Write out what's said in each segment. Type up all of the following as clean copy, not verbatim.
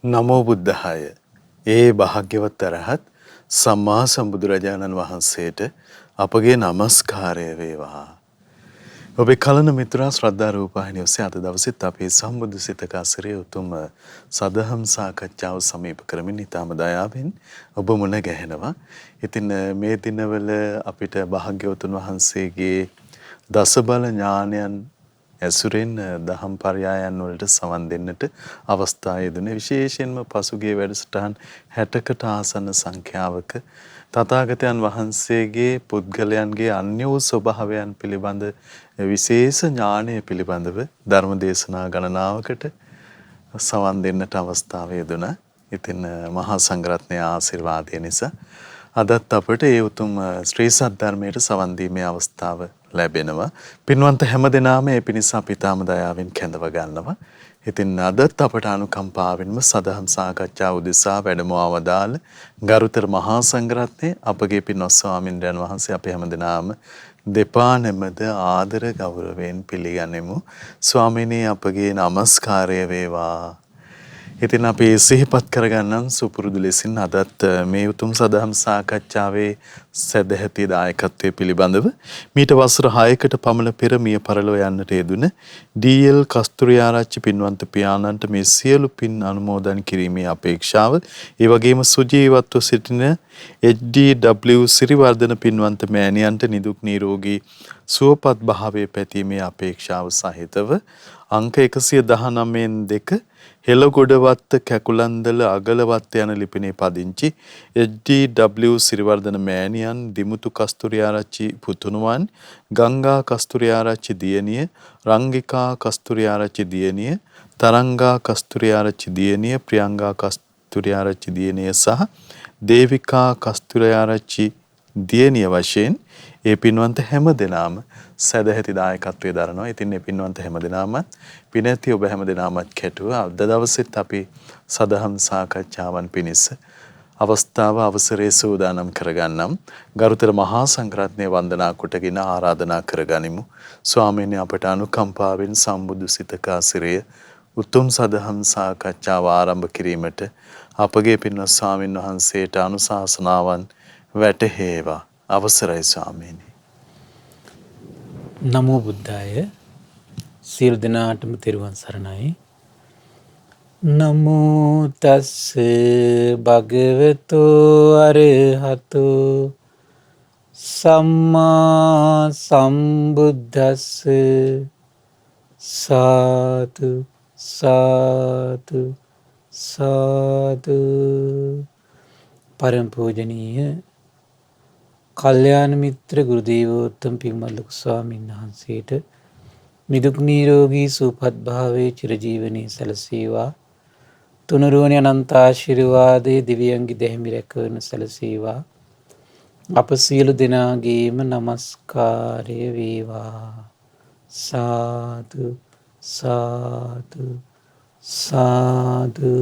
නමෝ බුද්ධාය. ඒ භාග්‍යවත් අරහත් සම්මා සම්බුදුරජාණන් වහන්සේට අපගේ নমස්කාරය වේවා. ඔබේ කලන මිතුරා ශ්‍රද්ධා රූපවාහිනිය ඔස්සේ අද දවසෙත් අපේ සම්බුදු සිතක අසිරිය උතුම් සදහම් සාකච්ඡාව සමීප කරමින් ඊටම දයාවෙන් ඔබ මුණ ගැහෙනවා. ඉතින් මේ දිනවල අපිට භාග්‍යවතුන් වහන්සේගේ දසබල ඥානයන් ඇසුරෙන් දහම් පරයයන් වලට සවන් දෙන්නට අවස්ථාව යෙදුනේ. විශේෂයෙන්ම පසුගිය වැඩසටහන් 60කට ආසන්න සංඛ්‍යාවක තථාගතයන් වහන්සේගේ පුද්ගලයන්ගේ අන්‍ය වූ ස්වභාවයන් පිළිබඳ විශේෂ ඥානය පිළිබඳව ධර්ම දේශනා ගණනාවකට සවන් දෙන්නට අවස්ථාව යෙදුණා. ඉතින් මහා සංඝරත්නයේ ආශිර්වාදය නිසා අදත් අපට ඒ උතුම් ශ්‍රී සද්ධර්මයට සවන් දීමේ අවස්ථාව ලැබෙනවා. පින්වන්ත හැමදෙනාම ඒ පිණිස අපි තාම දයාවෙන් කැඳව ගන්නවා. ඉතින් අදත් අපට අනුකම්පාවෙන්ම සදහම් සාකච්ඡා උදෙසා වැඩම අවදාළ ගරුතර මහා සංඝරත්නයේ අපගේ පින්වත් ස්වාමින්ද්‍රයන් වහන්සේ අපි හැමදෙනාම දෙපා නැමද ආදර ගෞරවයෙන් පිළිගනිමු. ස්වාමිනේ අපගේ নমස්කාරය වේවා. ඉතින් අපි සිහිපත් කරගන්නම් සුපුරුදු ලෙසින් අදත් මේ උතුම් සදහම් සාකච්ඡාවේ සදැහැති දායකත්වයේ පිළිබඳව මීට වසර 6කට පමණ පෙර මිය පරලොව යන්නට යෙදුන ඩී.එල්. කස්තුරිආරච්චි පින්වන්ත පියාණන්ට මේ සියලු පින් අනුමෝදන් කිරීමේ අපේක්ෂාව, ඒ වගේම සුජීවත්ව සිටින එච්.ඩී.ඩබ්ලිව්. සිරිවර්ධන පින්වන්ත මෑණියන්ට නිදුක් නිරෝගී සුවපත් භාවයේ පැතීමේ අපේක්ෂාව සහිතව අංක 119 හෙළගොඩවත්ත කැකුලන්දල අගලවත්ත යන ලිපිනේ පදිංචි එච්.ඩී.ඩබ්ලිව්. සිරිවර්ධන මෑණියන්, දිමුතු කස්තුරිආරච්චි පුතුණුවන්, ගංගා කස්තුරිආරච්චි දියණිය, රංගිකා කස්තුරිආරච්චි දියණිය, තරංගා කස්තුරිආරච්චි දියණිය, ප්‍රියංගා කස්තුරිආරච්චි දියණිය සහ දේවිකා කස්තුරිආරච්චි දියණිය වශයෙන් ඒ පින්වන්ත හැම දෙනාම සදැහැති දායකත්වයේ දරනවා. ඉතින් මේ පින්වන්ත හැම දෙනාමත් පිනැති ඔබ හැම දෙනාමත් කැටුව අද දවසෙත් අපි සදහම් සාකච්ඡාවන් පිණිස අවස්ථාව අවසරයේ සූදානම් කරගන්නම්. ගරුතර මහා සංඝරත්නයේ වන්දනා කොටගෙන ආරාධනා කරගනිමු. ස්වාමීන් අපට අනුකම්පාවෙන් සම්බුදු සිතක ආසිරිය උතුම් සදහම් සාකච්ඡාව ආරම්භ කිරීමට අපගේ පින්වත් ස්වාමින් වහන්සේට අනුශාසනාවන් වැටහේවා. අවසරයි ස්වාමීනි. නමෝ බුද්ධාය. සියලු දෙනාටම තෙරුවන් සරණයි. නමෝ තස්ස භගවතු අරහතෝ සම්මා සම්බුද්දස්ස සාදු සාදු සාදු. පරම පූජනීය කල්යාණ මිත්‍ර ගුරු දේවෝත්තම පින්වත් ලොකු ස්වාමීන් වහන්සේට නිදුක් නිරෝගී සුවපත් භාවයේ චිරජීවනයේ සැලසේවා. තුනුරුවනේ අනන්ත ආශිර්වාදයේ දිව්‍යංගි දෙහිමි රැකවන සැලසේවා. අප සියලු දෙනාගේම নমස්කාරය වේවා. සාදු සාදු සාදු.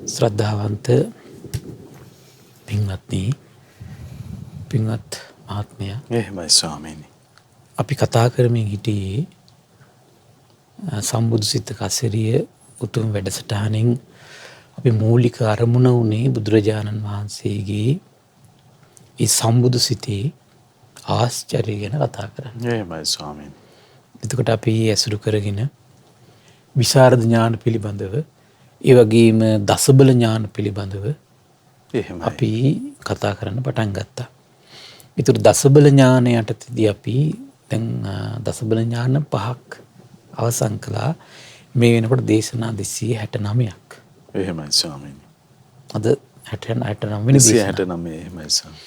ශ්‍රද්ධාවන්ත පින්වත්නි, පින්වත් මහත්මයා, එහෙමයි ස්වාමීනි. අපි කතා කරමින් හිටියේ සම්බුදු සිතක අසිරිය උතුම් වැඩසටහනින් අපි මූලික අරමුණ වුණේ බුදුරජාණන් වහන්සේගේ ඒ සම්බුදු සිතේ ආශ්චර්ය ගැන කතා කරන්න. එහෙමයි ස්වාමීනි. එතකොට අපි ඇසුරු කරගෙන විශාරද ඥාන පිළිබඳව, ඒ වගේම දසබල ඥාන පිළිබඳව අපි කතා කරන්න පටන් ගත්තා. ඒතර දසබල ඥාන යටතේදී අපි දැන් දසබල ඥාන 5ක් අවසන් කළා. මේ වෙනකොට දේශනා 269ක්. එහෙමයි ස්වාමීනි. අද 69 වෙනි දේශනාව. 269 එහෙමයි ස්වාමීනි.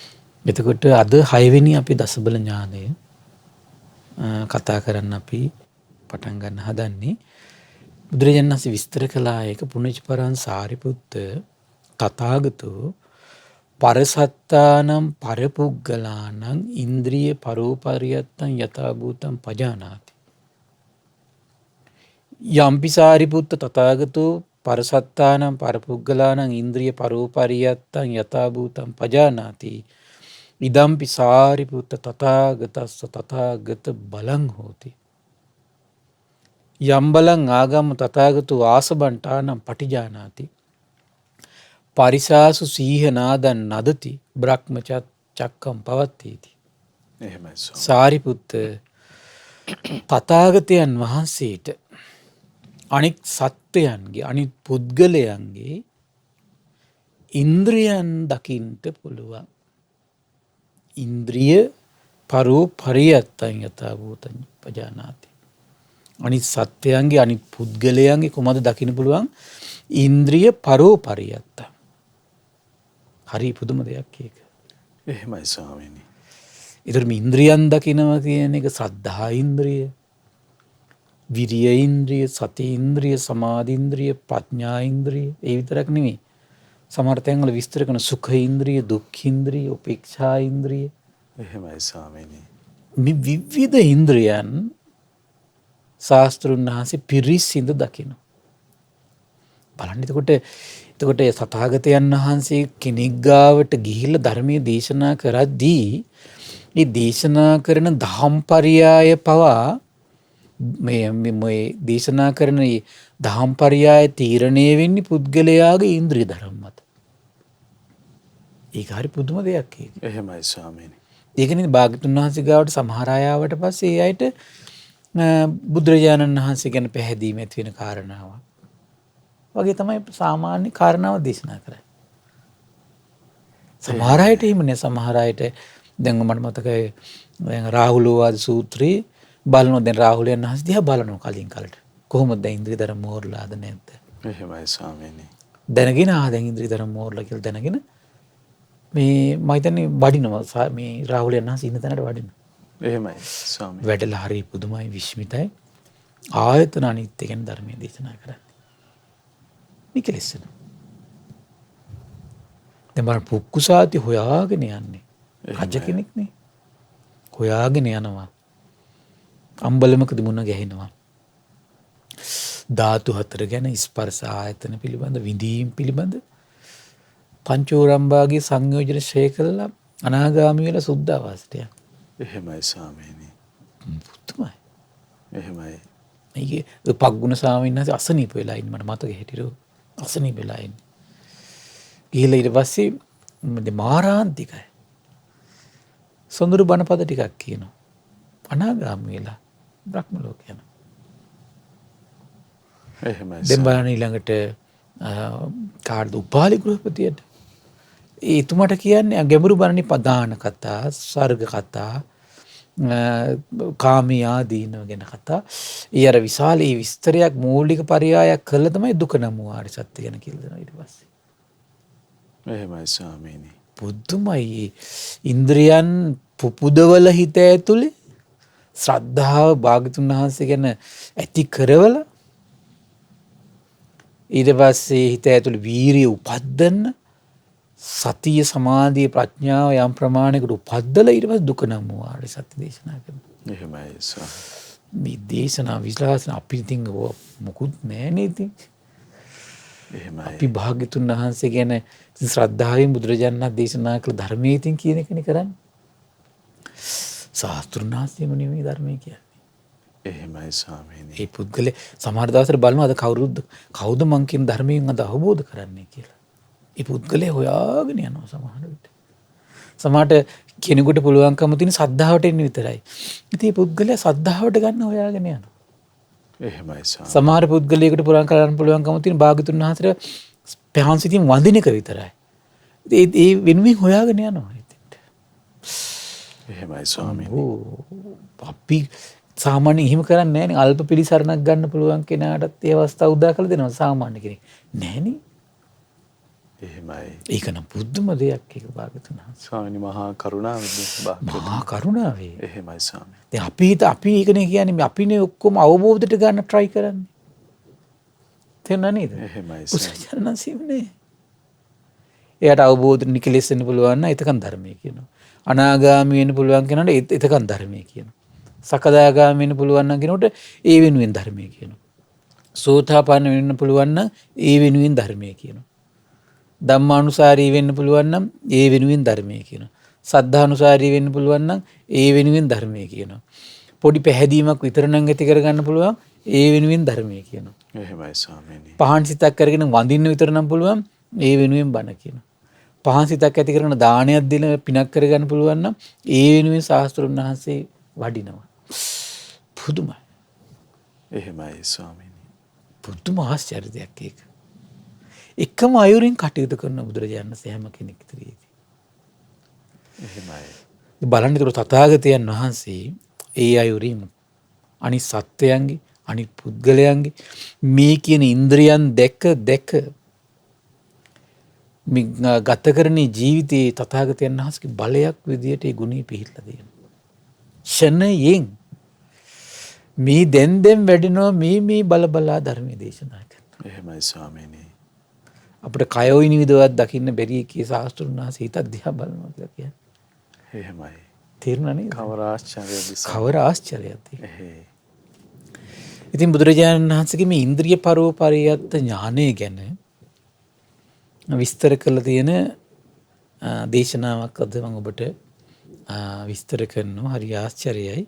එතකොට අද 6 වෙනි අපි දසබල ඥානය කතා කරන්න අපි පටන් ගන්න හදන්නේ. බුදුරජාණන් වහන්සේ විස්තර කළා ඒක පුණජපරං සාරිපුත්ත තථාගතෝ පරසත්තානම් පරපුග්ගලානම් ඉන්ද්‍රිය පරෝපරියත්තං යථා භූතං පජානාති. යම්පි සාරිපුත්ත තථාගතෝ පරසත්තානම් පරපුග්ගලානම් ඉන්ද්‍රිය පරෝපරියත්තං යථා භූතං පජානාති. ඉදම්පි සාරිපුත්ත තථාගතස්ස තථාගත බලං හෝති. යම්බලං ආගම තථාගතු ආසබන්ටානම් පටිජානාති. පරිසාසු සීහනාදන් නදති බ්‍රහ්මචක්කම් පවත්තීති. එහෙමයි ස්වාමී. සාරිපුත්ත තථාගතයන් වහන්සේට අනික් සත්වයන්ගේ අනිත් පුද්ගලයන්ගේ ඉන්ද්‍රියන් දකින්ට පුළුවන්. ඉන්ද්‍රිය පරෝ පරියත්තං යථා භූතං පජානාති. අනිත් සත්වයන්ගේ අනිත් පුද්ගලයන්ගේ කොහොමද දකින්න පුළුවන්? ඉන්ද්‍රිය පරෝ පරියත්තං. හරි පුදුම දෙයක් ඒක. එහෙමයි ස්වාමීනි. ඒතර මේ ඉන්ද්‍රියන් දකිනවා කියන එක ශ්‍රද්ධා ඉන්ද්‍රිය, විරිය ඉන්ද්‍රිය, සති ඉන්ද්‍රිය, සමාධි ඉන්ද්‍රිය, ප්‍රඥා ඉන්ද්‍රිය ඒ විතරක් නෙමෙයි. සමහර තැන්වල විස්තර කරන සුඛ ඉන්ද්‍රිය, දුක්ඛ ඉන්ද්‍රිය, උපේක්ෂා ඉන්ද්‍රිය. එහෙමයි ස්වාමීනි. මේ විවිධ ඉන්ද්‍රියන් ශාස්ත්‍රුන් වහන්සේ පිරිසිඳ දකිනවා. බලන්න එතකොට තථාගතයන් වහන්සේ කෙනෙක් ගාවට ගිහිල්ලා ධර්මයේ දේශනා කරද්දී මේ දේශනා කරන දහම්පරියාය පවා මේ දේශනා කරන දහම්පරියාය තීරණය වෙන්නේ පුද්ගලයාගේ ඉන්ද්‍රිය ධර්ම මත. ඒක හරි පුදුම දෙයක් ඒක. එහෙමයි ස්වාමීනි. ඒකනේ භාග්‍යතුන් වහන්සේ ගාවට සමහර අය ආවට පස්සේ ඒ අයට බුදුරජාණන් වහන්සේ ගැන පැහැදීම ඇති වෙන කාරණාවක්. වගේ තමයි සාමාන්‍ය කාරණාව දේශනා කරන්නේ. සමහර අයට එහෙම නෑ. සමහර අයට දැන් මට මතකයි දැන් රාහුලෝවාද සූත්‍රයේ බලනවා දැන් රාහුලයන් වහන්සේ දිහා බලනවා කලින් කලට. කොහොමද දැන් ඉන්ද්‍රිය ධර්ම මෝරලාද නැද්ද? එහෙමයි ස්වාමීනි. දැනගෙන දැන් ඉන්ද්‍රිය ධර්ම මෝරලා කියලා දැනගෙන මේ මම හිතන්නේ වඩිනවා මේ රාහුලයන් වහන්සේ ඉන්න තැනට වඩිනවා. එහෙමයි ස්වාමීනි. වැඩලා හරි පුදුමයි විශ්මිතයි. ආයතන අනිත්‍ය ගැන ධර්මයේ දේශනා කරන්නේ. නිකලෙස්සන. දැන් බලන්න පුක්කුසාති හොයාගෙන යන්නේ. රජ කෙනෙක්නේ. හොයාගෙන යනවා. අම්බලමකදී මුණ ගැහෙනවා. ධාතු හතර ගැන ස්පර්ශ ආයතන පිළිබඳ විඳීම් පිළිබඳ පංචෝරම්භාගේ සංයෝජන ශ්‍රේ කළා අනාගාමී වෙලා සුද්ධාවාසයට යනවා. එහෙමයි ස්වාමීනි. පුදුමයි. එහෙමයි. මේකේ පග්ගුණ ස්වාමීන් වහන්සේ අසනීප වෙලා ඉන්න මට මතක හිටිරෝ. අසනීප වෙලා ඉන්න. ගිහලා ඊට පස්සේ මාරාන්තිකයි. සොඳුරු බණපද ටිකක් කියනවා. අනාගාමී වෙලා බ්‍රහ්ම ලෝක යනවා. එහෙමයි. දැන් බලන්න ඊළඟට කාර්ද උපාලි ගෘහපතියට එතුමාට කියන්නේ ගැඹුරු බණනි පදාන කතා, ස්වර්ග කතා, කාමී ආදීනව ගැන කතා. ඊ අර විශාල ඒ විස්තරයක් මූලික පරයයක් කළා තමයි දුක නම් ආරි සත්‍ය ගැන කියලා දෙනවා ඊට පස්සේ. එහෙමයි ස්වාමීනි. පුදුමයි. ඉන්ද්‍රියන් පුපුදවල හිත ඇතුලේ ශ්‍රද්ධාව භාග්‍යතුන් වහන්සේ ගැන ඇති කරවල ඊට පස්සේ හිත ඇතුලේ වීරිය උපද්දන්න සතිය සමාධිය ප්‍රඥාව යම් ප්‍රමාණයකට උපද්දලා ඊට පස්සේ දුක නම් වූ ආර්ය සත්‍ය දේශනා කරනවා. එහෙමයි ස්වාමී. මේ දේශනා විශ්ලාසන අපි ඉතින් මොකුත් නැහැ ඉතින්. එහෙමයි. අපි භාග්‍යතුන් වහන්සේ ගැන ශ්‍රද්ධාවෙන් බුදුරජාණන් දේශනා කළ ධර්මයේ ඉතින් කියන එකනේ කරන්නේ. ශාස්ත්‍රුන් වහන්සේම නෙමෙයි ධර්මයේ කියන්නේ. එහෙමයි ස්වාමීනි. ඒ පුද්ගලයා සමහර දවසට බලනවා අද කවුද මං කියන ධර්මයෙන් අද අවබෝධ කරන්නේ කියලා. ඒ පුද්ගලයා හොයාගෙන යනවා සමහර විට. සමහරට කෙනෙකුට පුළුවන්කම තියෙන සද්ධාවට එන්න විතරයි. ඉතින් මේ පුද්ගලයා සද්ධාවට ගන්න හොයාගෙන යනවා. එහෙමයි ස්වාමී. සමහර පුද්ගලයෙකුට පුරාණ කරන්න පුළුවන්කම තියෙන භාග්‍යතුන් වහන්සේට පහන් සිතින් වඳින එක විතරයි. ඒ වෙනුවෙන් හොයාගෙන යනවා ඉතින්. එහෙමයි ස්වාමීනි. අපි සාමාන්‍යයෙන් එහෙම කරන්නේ නැහැ නේ. අල්ප පිළිසරණක් ගන්න පුළුවන් කෙනාටත් ඒ අවස්ථාව උදා කරලා දෙනවා සාමාන්‍ය කෙනෙක්. නැහනේ. එහෙමයි. ඒක නම් පුදුම දෙයක් ඒක භාග්‍යතුන් වහන්සේ. ස්වාමීනි මහා කරුණාවද මහා කරුණාවේ. එහෙමයි ස්වාමී. දැන් අපි ඒකනේ කියන්නේ අපිනේ ඔක්කොම අවබෝධයට ගන්න try කරන්නේ. තේරුණා නේද? එහෙමයි පුසචරණසීමනේ. එයාට අවබෝධ නිකලෙස් වෙන්න පුළුවන් නම් එතකන් ධර්මයේ කියනවා. අනාගාමී වෙන්න පුළුවන් කෙනාට එතකන් ධර්මයේ කියනවා. සකදාගාමී වෙන්න පුළුවන් නම් කෙනෙකුට ඒ වෙනුවෙන් ධර්මයේ කියනවා. සෝතාපන්න වෙන්න පුළුවන් නම් ඒ වෙනුවෙන් ධර්මයේ කියනවා. ධම්මානුසාරී වෙන්න පුළුවන් නම් ඒ වෙනුවෙන් ධර්මයේ කියනවා. සද්ධානුසාරී වෙන්න පුළුවන් නම් ඒ වෙනුවෙන් ධර්මයේ කියනවා. පොඩි පැහැදීමක් විතර නම් ඇති කරගන්න පුළුවන් ඒ වෙනුවෙන් ධර්මය කියනවා. එහෙමයි ස්වාමීනි. පහන් සිතක් කරගෙන වඳින්න විතර නම් පුළුවන් ඒ වෙනුවෙන් බණ කියනවා. පහන් සිතක් ඇති කරගෙන දානයක් දෙන පිනක් කරගන්න පුළුවන් නම් ඒ වෙනුවෙන් ශාස්ත්‍රඥ වහන්සේ වඩිනවා. පුදුමයි. එහෙමයි ස්වාමීනි. පුදුම ආශ්චර්ය දෙයක් ඒක. එකම අයුරින් කටයුතු කරන බුදුරජාණන් වහන්සේ හැම කෙනෙක් ඉදිරියේදී. එහෙමයි. බලන්න ඒතර තථාගතයන් වහන්සේ ඒ අයුරින් අනිත් සත්වයන්ගේ අනිත් පුද්ගලයන්ගේ මේ කියන ඉන්ද්‍රියන් දැක ගත කරන ජීවිතයේ තථාගතයන් වහන්සේගේ බලයක් විදියට ඒ ගුණය පිහිටලා දෙනවා. ෂණයෙන් මේ දැන් වැඩෙනවා මේ බල ධර්මයේ දේශනා කරනවා. එහෙමයි ස්වාමීනි. අපිට කයෝයි නිවිදවත් දකින්න බැරි කී ශාස්ත්‍රුන් වහන්සේ හිතක් දිහා බලනවා කියලා කියන්නේ. එහෙමයි. තේරුණා නේද? කවර ආශ්චර්යද? කවර ආශ්චර්යයක්ද? එහෙයි. ඉතින් බුදුරජාණන් වහන්සේගේ මේ ඉන්ද්‍රිය පරෝපරියත් ඥානය ගැන විස්තර කළ තියෙන දේශනාවක් අද මම ඔබට විස්තර කරනවා. හරි ආශ්චර්යයි.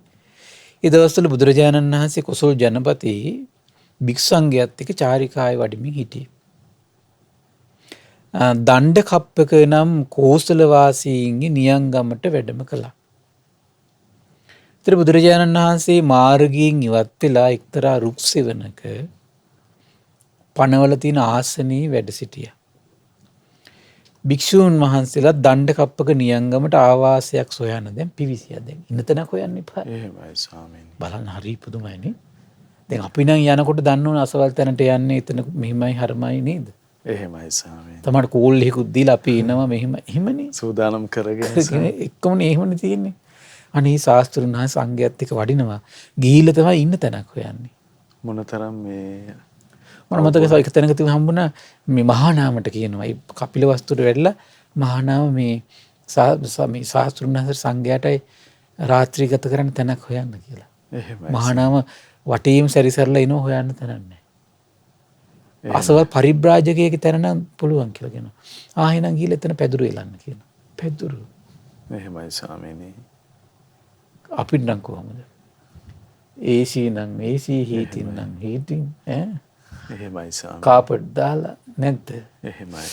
ඒ දවස්වල බුදුරජාණන් වහන්සේ කොසල් ජනපති භික්ෂු සංඝයාත් එක්ක චාරිකාවේ වඩමින් හිටියේ. දණ්ඩ කප්පක නම් කෝසල වාසීන්ගේ නියංගමට වැඩම කළා. ඉතින් බුදුරජාණන් වහන්සේ මාර්ගයෙන් ඉවත් වෙලා එක්තරා රුක් සෙවණක පනවල තියෙන ආසනයේ වැඩ සිටියා. භික්ෂූන් වහන්සේලා දණ්ඩ කප්පක නියංගමට ආවාසයක් සොයන දැන් පිවිසියා. දැන් ඉන්න තැනක් හොයන්න එපා. එහෙමයි ස්වාමීනි. බලන්න හරි පුදුමයිනේ. දැන් අපි නම් යනකොට දන්නවනේ අසවල් තැනට යන්නේ එතන මෙහිමයි හරමයි නේද? එහෙමයි ස්වාමීනි. තමයි කෝල් එකකුත් දීලා අපි එනවා එහෙමනේ. සූදානම් කරගෙන එක්කමනේ එහෙමනේ තියෙන්නේ. අනේ ශාස්ත්‍රුන් වහන්සේ සංඝයාත් එක්ක වඩිනවා. ගිහිල්ලා තමයි ඉන්න තැනක් හොයන්නේ. මොනතරම් මේ මම මතකයි එක තැනක තිබුණ හම්බුණා මේ මහානාමට කියනවා. ඒ කපිලවස්තුට වැඩලා මහානාම මේ ශාස්ත්‍රුන් වහන්සේ සංඝයාටයි රාත්‍රී ගත කරන්න තැනක් හොයන්න කියලා. එහෙමයි. මහානාම වටේම සැරිසරලා එනවා හොයන්න තැනක් නැහැ. අසවල් පරිබ්‍රාජකයෙක් තැන නම් පුළුවන් කියලා කියනවා. එහෙනම් ගිහලා එතන පැදුරු එලන්න කියනවා. පැදුරු. එහෙමයි ස්වාමීනි. අපිට නම් කොහමද? AC නම් AC හීටින් නම් හීටින් එහෙමයි ස්වාමීනි. කාපට් දාලා නැද්ද? එහෙමයි.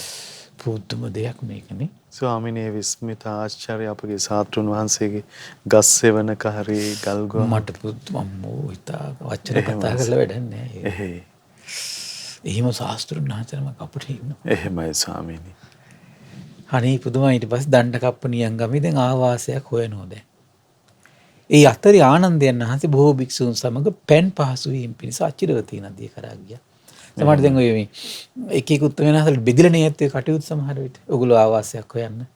පුදුම දෙයක් මේකනේ. ස්වාමීනි විස්මිත ආශ්චර්ය අපගේ ශාස්ත්‍රුන් වහන්සේගේ ගස් සෙවණක හරි ගල්ගොම මට පුදුම අම්මෝ හිතා වචන කතා කරලා වැඩක් නැහැ. එහෙයි. එහෙම ශාස්ත්‍රුන් වහන්සේනම අපිට ඉන්නවා. එහෙමයි ස්වාමීනි. අනේ පුදුමයි. ඊට පස්සේ දණ්ඩ කප්ප නියංගමේ දැන් ආවාසයක් හොයනවා දැන්. ඒ අතරේ ආනන්දයන් වහන්සේ බොහෝ භික්ෂූන් සමග පෙන් පහසු වීම පිණිස අචිරවතී නදිය කරා ගියා. සමහර දැන් ඔය මේ එක එක උත්තර වෙනසල් බෙදලා නේ කටයුතු සමහර විට. ඔගොල්ලෝ ආවාසයක් හොයන්න.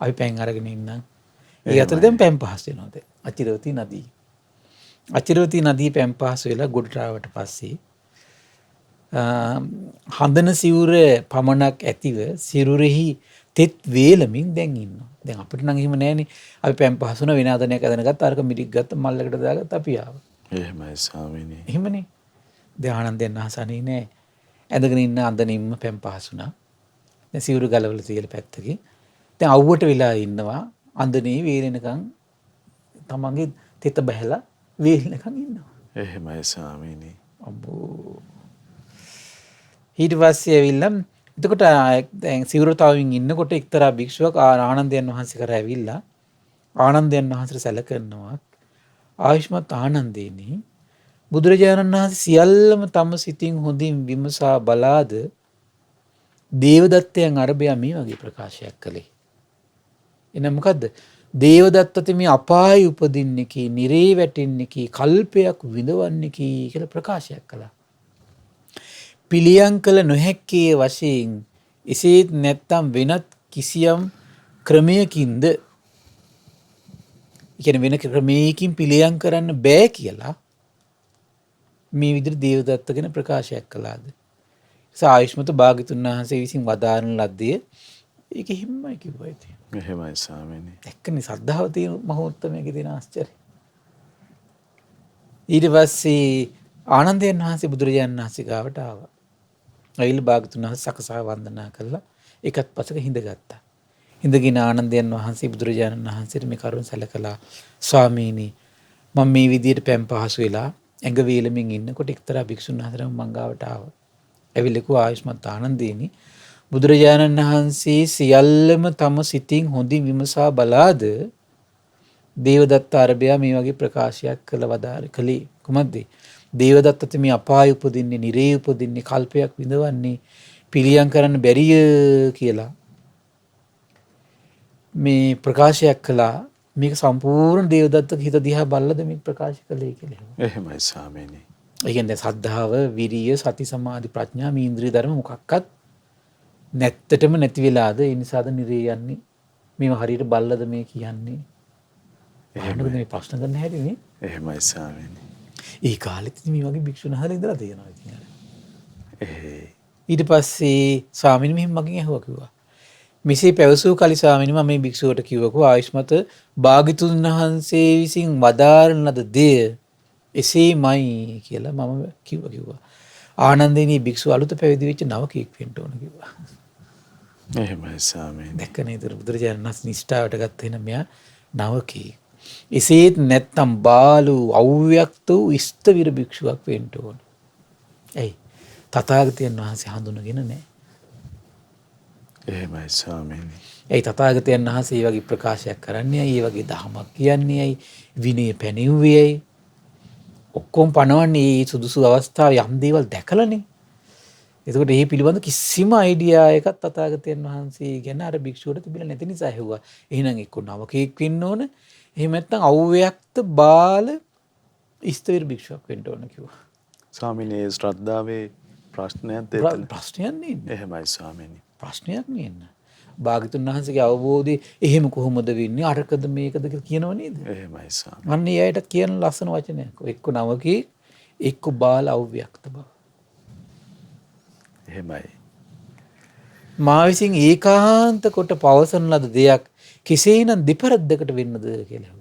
අපි පෙන් අරගෙන ඉන්නම්. ඒ අතර දැන් පෙන් පහස් වෙනවා දැන්. අචිරවතී නදිය. අචිරවතී නදිය පෙන් පහස් වෙලා ගොඩට ආවට පස්සේ හඳන සිවුර පමණක් ඇතිව සිරුරෙහි තෙත් වේලමින් දැන් ඉන්නවා. දැන් අපිට නම් එහෙම නැහැනේ. අපි පෑන් පහසුන විනාදනයක් අදන ගත්ත අරක මිරික් ගත්ත මල්ලකට දාගත්ත අපි ආවා. එහෙමයි ස්වාමීනි. එහෙමනේ. දැන් ආනන්දයන් අහසනේ නෑ. ඇඳගෙන ඉන්න අඳනින්ම පෑන් පහසුනා. දැන් සිවුරු ගලවලා තියලා පැත්තකින්. දැන් අවුවට වෙලා ඉන්නවා. අඳනේ වේලෙනකන් තමන්ගේ තෙත බහැලා වේලෙනකන් ඉන්නවා. එහෙමයි ස්වාමීනි. අම්බෝ. ඊට පස්සේ ඇවිල්ලා එතකොට දැන් සිවුර තවමින් ඉන්නකොට එක්තරා භික්ෂුවක් ආනන්දයන් වහන්සේ කරා ඇවිල්ලා ආනන්දයන් වහන්සේට සැලකනවා ආයුෂ්මත් ආනන්දේනි බුදුරජාණන් වහන්සේ සියල්ලම තම සිතින් හොඳින් විමසා බලාද දේවදත්තයන් අරබයා මේ වගේ ප්‍රකාශයක් කළේ. එන මොකද්ද? දේවදත්තති මේ අපාය උපදින්නේ කී, නිරේ වැටෙන්නේ කී, කල්පයක් විඳවන්නේ කී කියලා ප්‍රකාශයක් කළා. පිළියම් කළ නොහැක්කේ වශයෙන් එසේත් නැත්තම් වෙනත් කිසියම් ක්‍රමයකින්ද කියන්නේ වෙන ක්‍රමයකින් පිළියම් කරන්න බෑ කියලා මේ විදිහට දේවදත්ත ගැන ප්‍රකාශයක් කළාද? ආයුෂ්මත භාග්‍යතුන් වහන්සේ විසින් වදාරන ලද්දේ ඒක හිම්මයි කිව්වා ඉතින්. එහෙමයි ස්වාමීනි. එක්කනේ සද්ධාව තියෙන මහෝත්තමයේ තියෙන ආශ්චර්ය. ඊට පස්සේ ආනන්දයන් වහන්සේ බුදුරජාණන් වහන්සේ ගාවට ආවා. ඇවිල්ලා භාග්‍යතුන් වහන්සේ සකසා වන්දනා කළා. ඒකත් පසක හිඳගත්තා. හිඳගෙන ආනන්දයන් වහන්සේ බුදුරජාණන් වහන්සේට මේ කරුණ සැලකලා ස්වාමීනි මම මේ විදියට පෑන් පහසු වෙලා ඇඟ වේලමින් ඉන්නකොට එක්තරා භික්ෂුන් වහන්සේ නමක් මං ගාවට ආවා. ඇවිල්ලා කිව්වා ආයුෂ්මත් ආනන්දේනි බුදුරජාණන් වහන්සේ සියල්ලම තම සිතින් හොඳින් විමසා බලාද දේවදත්ත අරබයා මේ වගේ ප්‍රකාශයක් කළේ කුමක්ද? දේවදත්තට මේ අපාය උපදින්නේ, නිරේ උපදින්නේ, කල්පයක් විඳවන්නේ පිළියම් කරන්න බැරිය කියලා මේ ප්‍රකාශයක් කළා. මේක සම්පූර්ණ දේවදත්තගේ හිත දිහා බලලාද මේ ප්‍රකාශ කළේ කියලා. එහෙමයි ස්වාමීනි. ඒ කියන්නේ සද්ධාව, විරිය, සති, සමාධි, ප්‍රඥා මේ ඉන්ද්‍රිය ධර්ම මොකක්වත් නැත්තටම නැති වෙලාද? ඒ නිසාද නිරේ යන්නේ? මේව හරියට බලලාද මේ කියන්නේ? එහෙමද මේ ප්‍රශ්න කරන්න හැටිනේ? එහෙමයි ස්වාමීනි. ඒ කාලෙත් මේ වගේ භික්ෂුන් අහලා ඉඳලා තියෙනවා ඉතින්. ඊට පස්සේ ස්වාමීන් මෙහෙම මගෙන් ඇහුවා කිව්වා. මෙසේ පැවසූ කලි ස්වාමීන් මේ භික්ෂුවට කිව්වකෝ ආයුෂ්මත භාග්‍යතුන් වහන්සේ විසින් වදාරන ලද දෙය එසේමයි කියලා මම කිව්වා. ආනන්දේනී භික්ෂුව අලුත පැවිදි වෙච්ච නවකෙක් වෙන්න ඕන කිව්වා. එහෙමයි ස්වාමීනි. දැක්ක නේද බුදුරජාණන් වහන්සේ නිෂ්ඨාවට ගත්ත වෙන මෙයා නවකෙක්. එසේත් නැත්තම් බාලු අව්‍යක්ත වූ ස්ථවිර භික්ෂුවක් වෙන්න ඕන. ඇයි? තථාගතයන් වහන්සේ හඳුනගෙන නැහැ. එහෙමයි ස්වාමීනි. ඇයි තථාගතයන් වහන්සේ මේ වගේ ප්‍රකාශයක් කරන්නේ? ඇයි මේ වගේ දහමක් කියන්නේ? ඇයි විනය පැනෙව්වේ? ඇයි? ඔක්කොම පනවන්නේ මේ සුදුසු අවස්ථාවේ යම් දේවල් දැකලානේ. එතකොට මේ පිළිබඳ කිසිම අයිඩියා එකක් තථාගතයන් වහන්සේ ගැන අර භික්ෂුවට තිබිලා නැති නිසා ඇහුවා. එහෙනම් එක්ක නවකෙක් වෙන්න ඕන. එහෙම නැත්නම් අව්‍යක්ත බාල ස්ථවිර භික්ෂුවක් වෙන්න ඕන කිව්වා. ස්වාමීනි ඒ ශ්‍රද්ධාවේ ප්‍රශ්නයක් දෙන්න. ප්‍රශ්නයක් නේ. එහෙමයි ස්වාමීනි. ප්‍රශ්නයක් නේ. භාග්‍යතුන් වහන්සේගේ අවබෝධය එහෙම කොහොමද වෙන්නේ? අරකද මේකද කියලා කියනව නේද? එහෙමයි ස්වාමීනි. අන්න ඒ අයට කියන ලස්සන වචනයක්. එක්ක නවකෙක් එක්ක බාල අව්‍යක්ත බව. එහෙමයි. මා විසින් ඒකාන්ත කොට පවසන ලද දෙයක් කෙසේනම් දෙපරද්දකට වෙන්නද කියලා.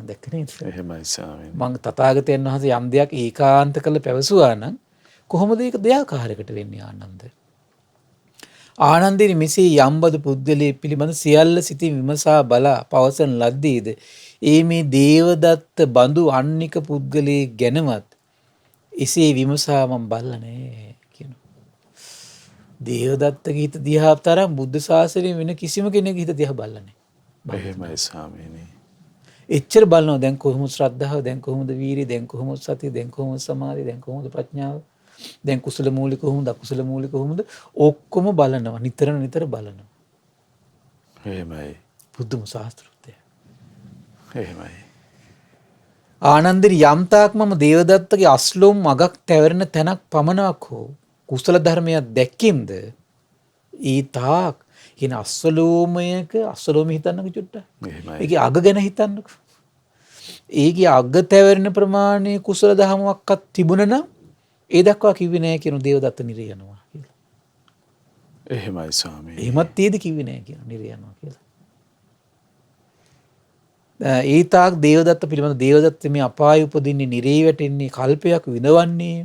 දැක්ක නේද? එහෙමයි ස්වාමීනි. මං තථාගතයන් වහන්සේ යම් දෙයක් ඒකාන්ත කළ පැවසුවා නම් කොහොමද ඒක දෙයාකාරයකට වෙන්නේ ආනන්ද? ආනන්දිනි මෙසේ යම්බද පුද්ගලයෙක් පිළිබඳ සියල්ල සිතින් විමසා බලා පවසන ලද්දේද ඒ මේ දේවදත්ත බඳු අන්නික පුද්ගලයෙක් ගැනවත් එසේ විමසා මම බලලා නැහැ කියනවා. දේවදත්තගේ හිත දිහා තරම් බුද්ධ ශාසනයේ වෙන කිසිම කෙනෙකුගේ හිත දිහා බලලා නැහැ. එහෙමයි ස්වාමීනි. එච්චර බලනවා දැන් කොහොමද ශ්‍රද්ධාව, දැන් කොහොමද වීරිය, දැන් කොහොමද සතිය, දැන් කොහොමද සමාධිය, දැන් කොහොමද ප්‍රඥාව, දැන් කුසල මූලික කොහොමද, අකුසල මූලික කොහොමද, ඔක්කොම බලනවා. නිතර බලනවා. එහෙමයි. බුදුම ශාස්ත්‍රෘතය. එහෙමයි. ආනන්දරි යම්තාක් මම දේවදත්තගේ අස්ලොම් මගක් තැවරෙන තැනක් පමණක් හෝ කුසල ධර්මයක් දැක්කෙම්ද ඒ තාක් කියන අස්වලෝමයක අස්වලෝම හිතන්නක චුට්ටක්. එහෙමයි. ඒකේ අග ගැන හිතන්නකෝ. ඒකේ අග තැවරෙන ප්‍රමාණය කුසල දහමක්වත් තිබුණා නම් ඒ දක්වා කිව්වේ නෑ කියන දේවදත්ත නිරය යනවා කියලා. එහෙමයි ස්වාමීනි. එහෙමත් තියේද කිව්වේ නෑ කියන නිරය යනවා කියලා. ඒ තාක් දේවදත්ත පිළිබඳ දේවදත්ත මේ අපාය උපදින්නේ, නිරේ වැටෙන්නේ, කල්පයක් විඳවන්නේ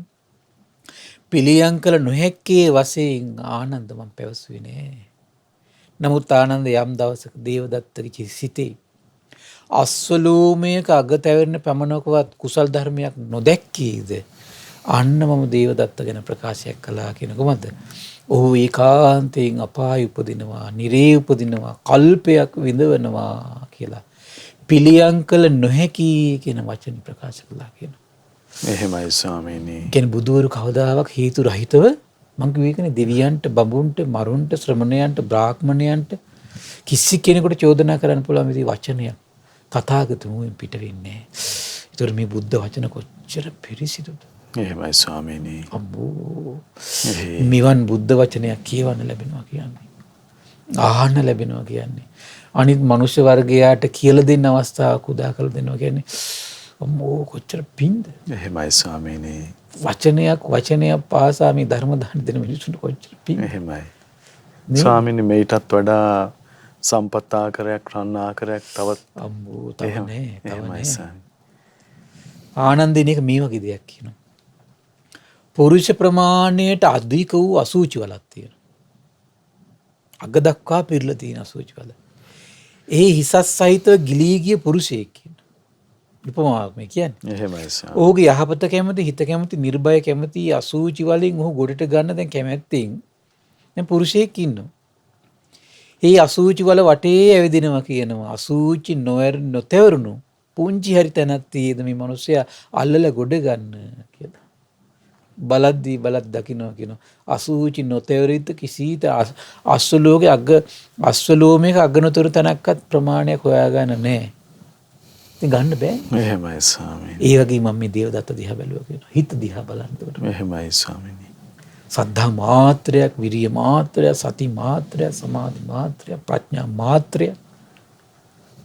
පිළියම් කළ නොහැක්කේ වශයෙන් ආනන්ද මම පැවසුවේ නෑ. නමුත් ආනන්ද යම් දවසක දේවදත්තගේ සිතේ අස්වලෝමයක අග තැවෙන්න පමණකවත් කුසල් ධර්මයක් නොදැක්කේද අන්න මම දේවදත්ත ගැන ප්‍රකාශයක් කළා කියන කොහොමද? ඔහු ඒකාන්තයෙන් අපාය උපදිනවා, නිරේ උපදිනවා, කල්පයක් විඳවනවා කියලා පිළියම් කළ නොහැකි කියන වචන ප්‍රකාශ කළා කියනවා. එහෙමයි ස්වාමීනි. කියන්නේ බුදුවරු කවදාවත් හේතු රහිතව මං කිව්වේ කියන්නේ දෙවියන්ට, බඹුන්ට, මරුන්ට, ශ්‍රමණයන්ට, බ්‍රාහ්මණයන්ට කිසි කෙනෙකුට චෝදනා කරන්න පුළුවන් විදිහේ වචනයක් තථාගත මුවෙන් පිට වෙන්නේ නැහැ. ඒතර මේ බුද්ධ වචන කොච්චර පිරිසිදුද? එහෙමයි ස්වාමීනි. අම්බෝ. මෙවන් බුද්ධ වචනයක් කියවන්න ලැබෙනවා කියන්නේ. ආහන්න ලැබෙනවා කියන්නේ. අනිත් මනුෂ්‍ය වර්ගයාට කියලා දෙන්න අවස්ථාවක් උදා කරලා දෙනවා කියන්නේ අම්මෝ කොච්චර පින්ද? එහෙමයි ස්වාමීනි. වචනයක් පාසා මේ ධර්ම දාන දෙන මිනිසුන්ට කොච්චර පින්. එහෙමයි. ස්වාමීනි මේටත් වඩා සම්පත් ආකාරයක්, රන් ආකාරයක් තවත් අම්මෝ තව නෑ. ආනන්දින එක මේ වගේ දෙයක් කියනවා. පුරුෂ ප්‍රමාණයට අධික වූ අසූචි වලක් තියෙනවා. අග දක්වා පිරලා තියෙන අසූචි වල. ඒ හිසස් සහිතව ගිලී ගිය පුරුෂයෙක් ඉන්නවා. උපමාවක් මේ කියන්නේ. එහෙමයි සාමි. ඔහුගේ යහපත කැමති, හිත කැමති, නිර්භය කැමති අසූචි වලින් ඔහු ගොඩට ගන්න දැන් කැමැත්තෙන් දැන් පුරුෂයෙක් ඉන්නවා. ඒ අසූචි වල වටේ ඇවිදිනවා කියනවා. අසූචි නොතෙවරුණු පුංචි හරි තැනක් තියෙද මේ මිනිස්සයා අල්ලලා ගොඩ ගන්න කියලා. බලද්දී බලත් දකින්නවා කියනවා. අසූචි නොතෙවරිත කිසිත අස්වලෝගේ අස්වලෝමේක අගනතර තැනක්වත් ප්‍රමාණයක් හොයාගන්න නැහැ. ඉතින් ගන්න බෑ. එහෙමයි ස්වාමීනි. ඒ වගේ මම මේ දේවදත්ත දිහා බැලුවා කියනවා. හිත දිහා බලන්න උඩට. එහෙමයි ස්වාමීනි. සද්ධා මාත්‍රයක්, විරිය මාත්‍රයක්, සති මාත්‍රයක්, සමාධි මාත්‍රයක්, ප්‍රඥා මාත්‍රයක්.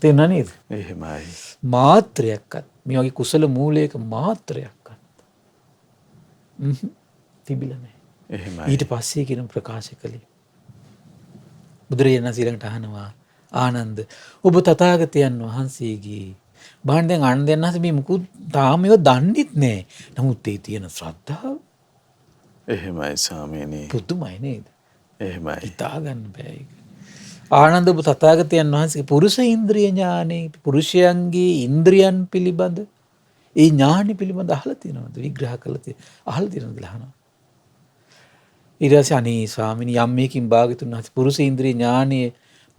තේරුණා නේද? එහෙමයි. මාත්‍රයක්වත් මේ වගේ කුසල මූලයක මාත්‍රයක්වත් තිබිලා නැහැ. එහෙමයි. ඊට පස්සේ කියන ප්‍රකාශ කළේ බුදුරජාණන් වහන්සේ ළඟට අහනවා ආනන්ද ඔබ තථාගතයන් වහන්සේගේ බාහන් දැන් ආනන්දයන් වහන්සේ මේ මුකුත් තාම ඒව දන්නෙත් නැහැ. නමුත් ඒ තියෙන ශ්‍රද්ධාව එහෙමයි ස්වාමීනි. පුදුමයි නේද? එහෙමයි. හිතා ගන්න බෑ ඒක. ආනන්ද ඔබ තථාගතයන් වහන්සේගේ පුරුෂ ඉන්ද්‍රිය ඥානෙ, පුරුෂයන්ගේ ඉන්ද්‍රියන් පිළිබඳ ඒ ඥානෙ පිළිබඳ අහලා තියෙනවද? විග්‍රහ කරලා අහලා තියෙනවද ලහනවා. ඊට පස්සේ අනේ ස්වාමීනි යම් මේකින් භාගතුන් වහන්සේ පුරුෂ ඉන්ද්‍රිය ඥානෙ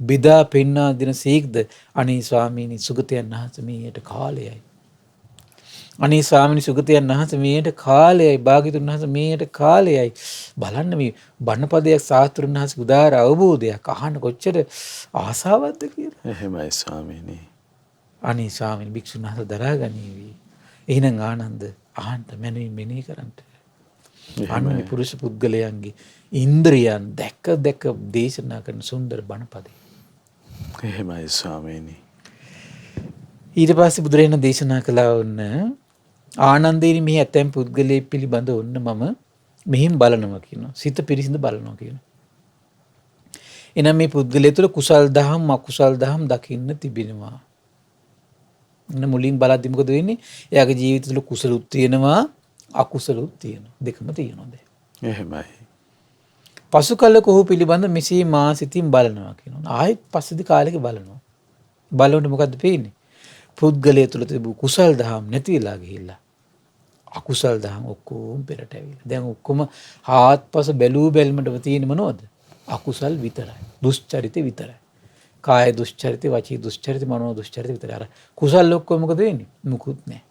බෙදා පෙන්වා දෙන සීක්ද අනේ ස්වාමීනි සුගතයන් වහන්සේ මේට කාලයයි. අනේ ස්වාමීනි සුගතයන් වහන්සේ මේට කාලයයි භාග්‍යතුන් වහන්සේ මේට කාලයයි. බලන්න මේ බණපදයක් සාස්ත්‍රුන් වහන්සේ උදාාර අවබෝධයක් අහන්න කොච්චර ආසාවක්ද කියලා. එහෙමයි ස්වාමීනි. අනේ ස්වාමීනි භික්ෂුන් වහන්සේ දරා ගනීවි. එහෙනම් ආනන්ද අහන්න මැනවින් මෙනෙහි කරන්න. අන්නේ පුරුෂ පුද්ගලයන්ගේ ඉන්ද්‍රියන් දැක දේශනා කරන සුන්දර බණපදේ. එහෙමයි ස්වාමීනි. ඊට පස්සේ බුදුරජාණන් දේශනා කළා වුණ ආනන්දේනි මේ ඇතැම් පුද්ගලයෙක් පිළිබඳ ඔන්න මම මෙහින් බලනවා කියනවා. සිත පිරිසිදු බලනවා කියනවා. එනම් මේ පුද්ගලයා තුළ කුසල් දහම් අකුසල් දහම් දකින්න තිබෙනවා. එන්න මුලින් බලද්දි මොකද වෙන්නේ? එයාගේ ජීවිතය තුළ කුසලුත් තියෙනවා අකුසලුත් තියෙනවා. දෙකම තියෙනවා දැන්. එහෙමයි. පසු කල කොහු පිළිබඳ මෙසේ මා සිතින් බලනවා කියනවා. ආයෙත් පස්සේදී කාලෙක බලනවා. බලනකොට මොකද්ද පේන්නේ? පුද්ගලයා තුළ තිබූ කුසල් දහම් නැති වෙලා ගිහිල්ලා අකුසල් දහම් ඔක්කොම පෙරට ඇවිල්ලා. දැන් ඔක්කොම හාත්පස බැලූ බැල්මටම තියෙන්නේ මොනවද? අකුසල් විතරයි. දුෂ්චරිත විතරයි. කාය දුෂ්චරිත, වචී දුෂ්චරිත, මනෝ දුෂ්චරිත විතරයි. අර කුසල් ඔක්කොම මොකද වෙන්නේ? මුකුත් නැහැ.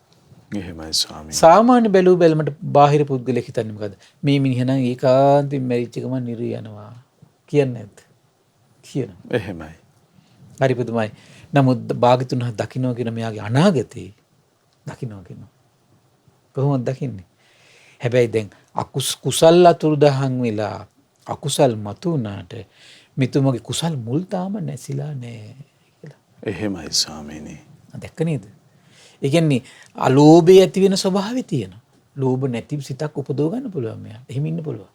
එහෙමයි ස්වාමීනි. සාමාන්‍ය බැලූ බැල්මට බාහිර පුද්ගලෙක් හිතන්නේ මොකද්ද? මේ මිනිහ නම් ඒකාන්තයෙන් මැරිච්ච ගමන් නිරේ යනවා. කියන්නේ නැද්ද? කියනවා. එහෙමයි. හරි පුදුමයි. නමුත් භාග්‍යතුන් වහන්සේ දකින්නවා කියන මෙයාගේ අනාගතේ දකින්නවා කියනවා. කොහොමද දකින්නේ? හැබැයි දැන් කුසල් අතුරුදහන් වෙලා අකුසල් මතුනාට මිතුමගේ කුසල් මුල් තාම නැසිලා නැහැ කියලා. එහෙමයි ස්වාමීනි. දැක්ක නේද? ඒ කියන්නේ අලෝභය ඇති වෙන ස්වභාවය තියෙනවා. ලෝභ නැති සිතක් උපදව ගන්න පුළුවන් මෙයාට. එහෙම ඉන්න පුළුවන්.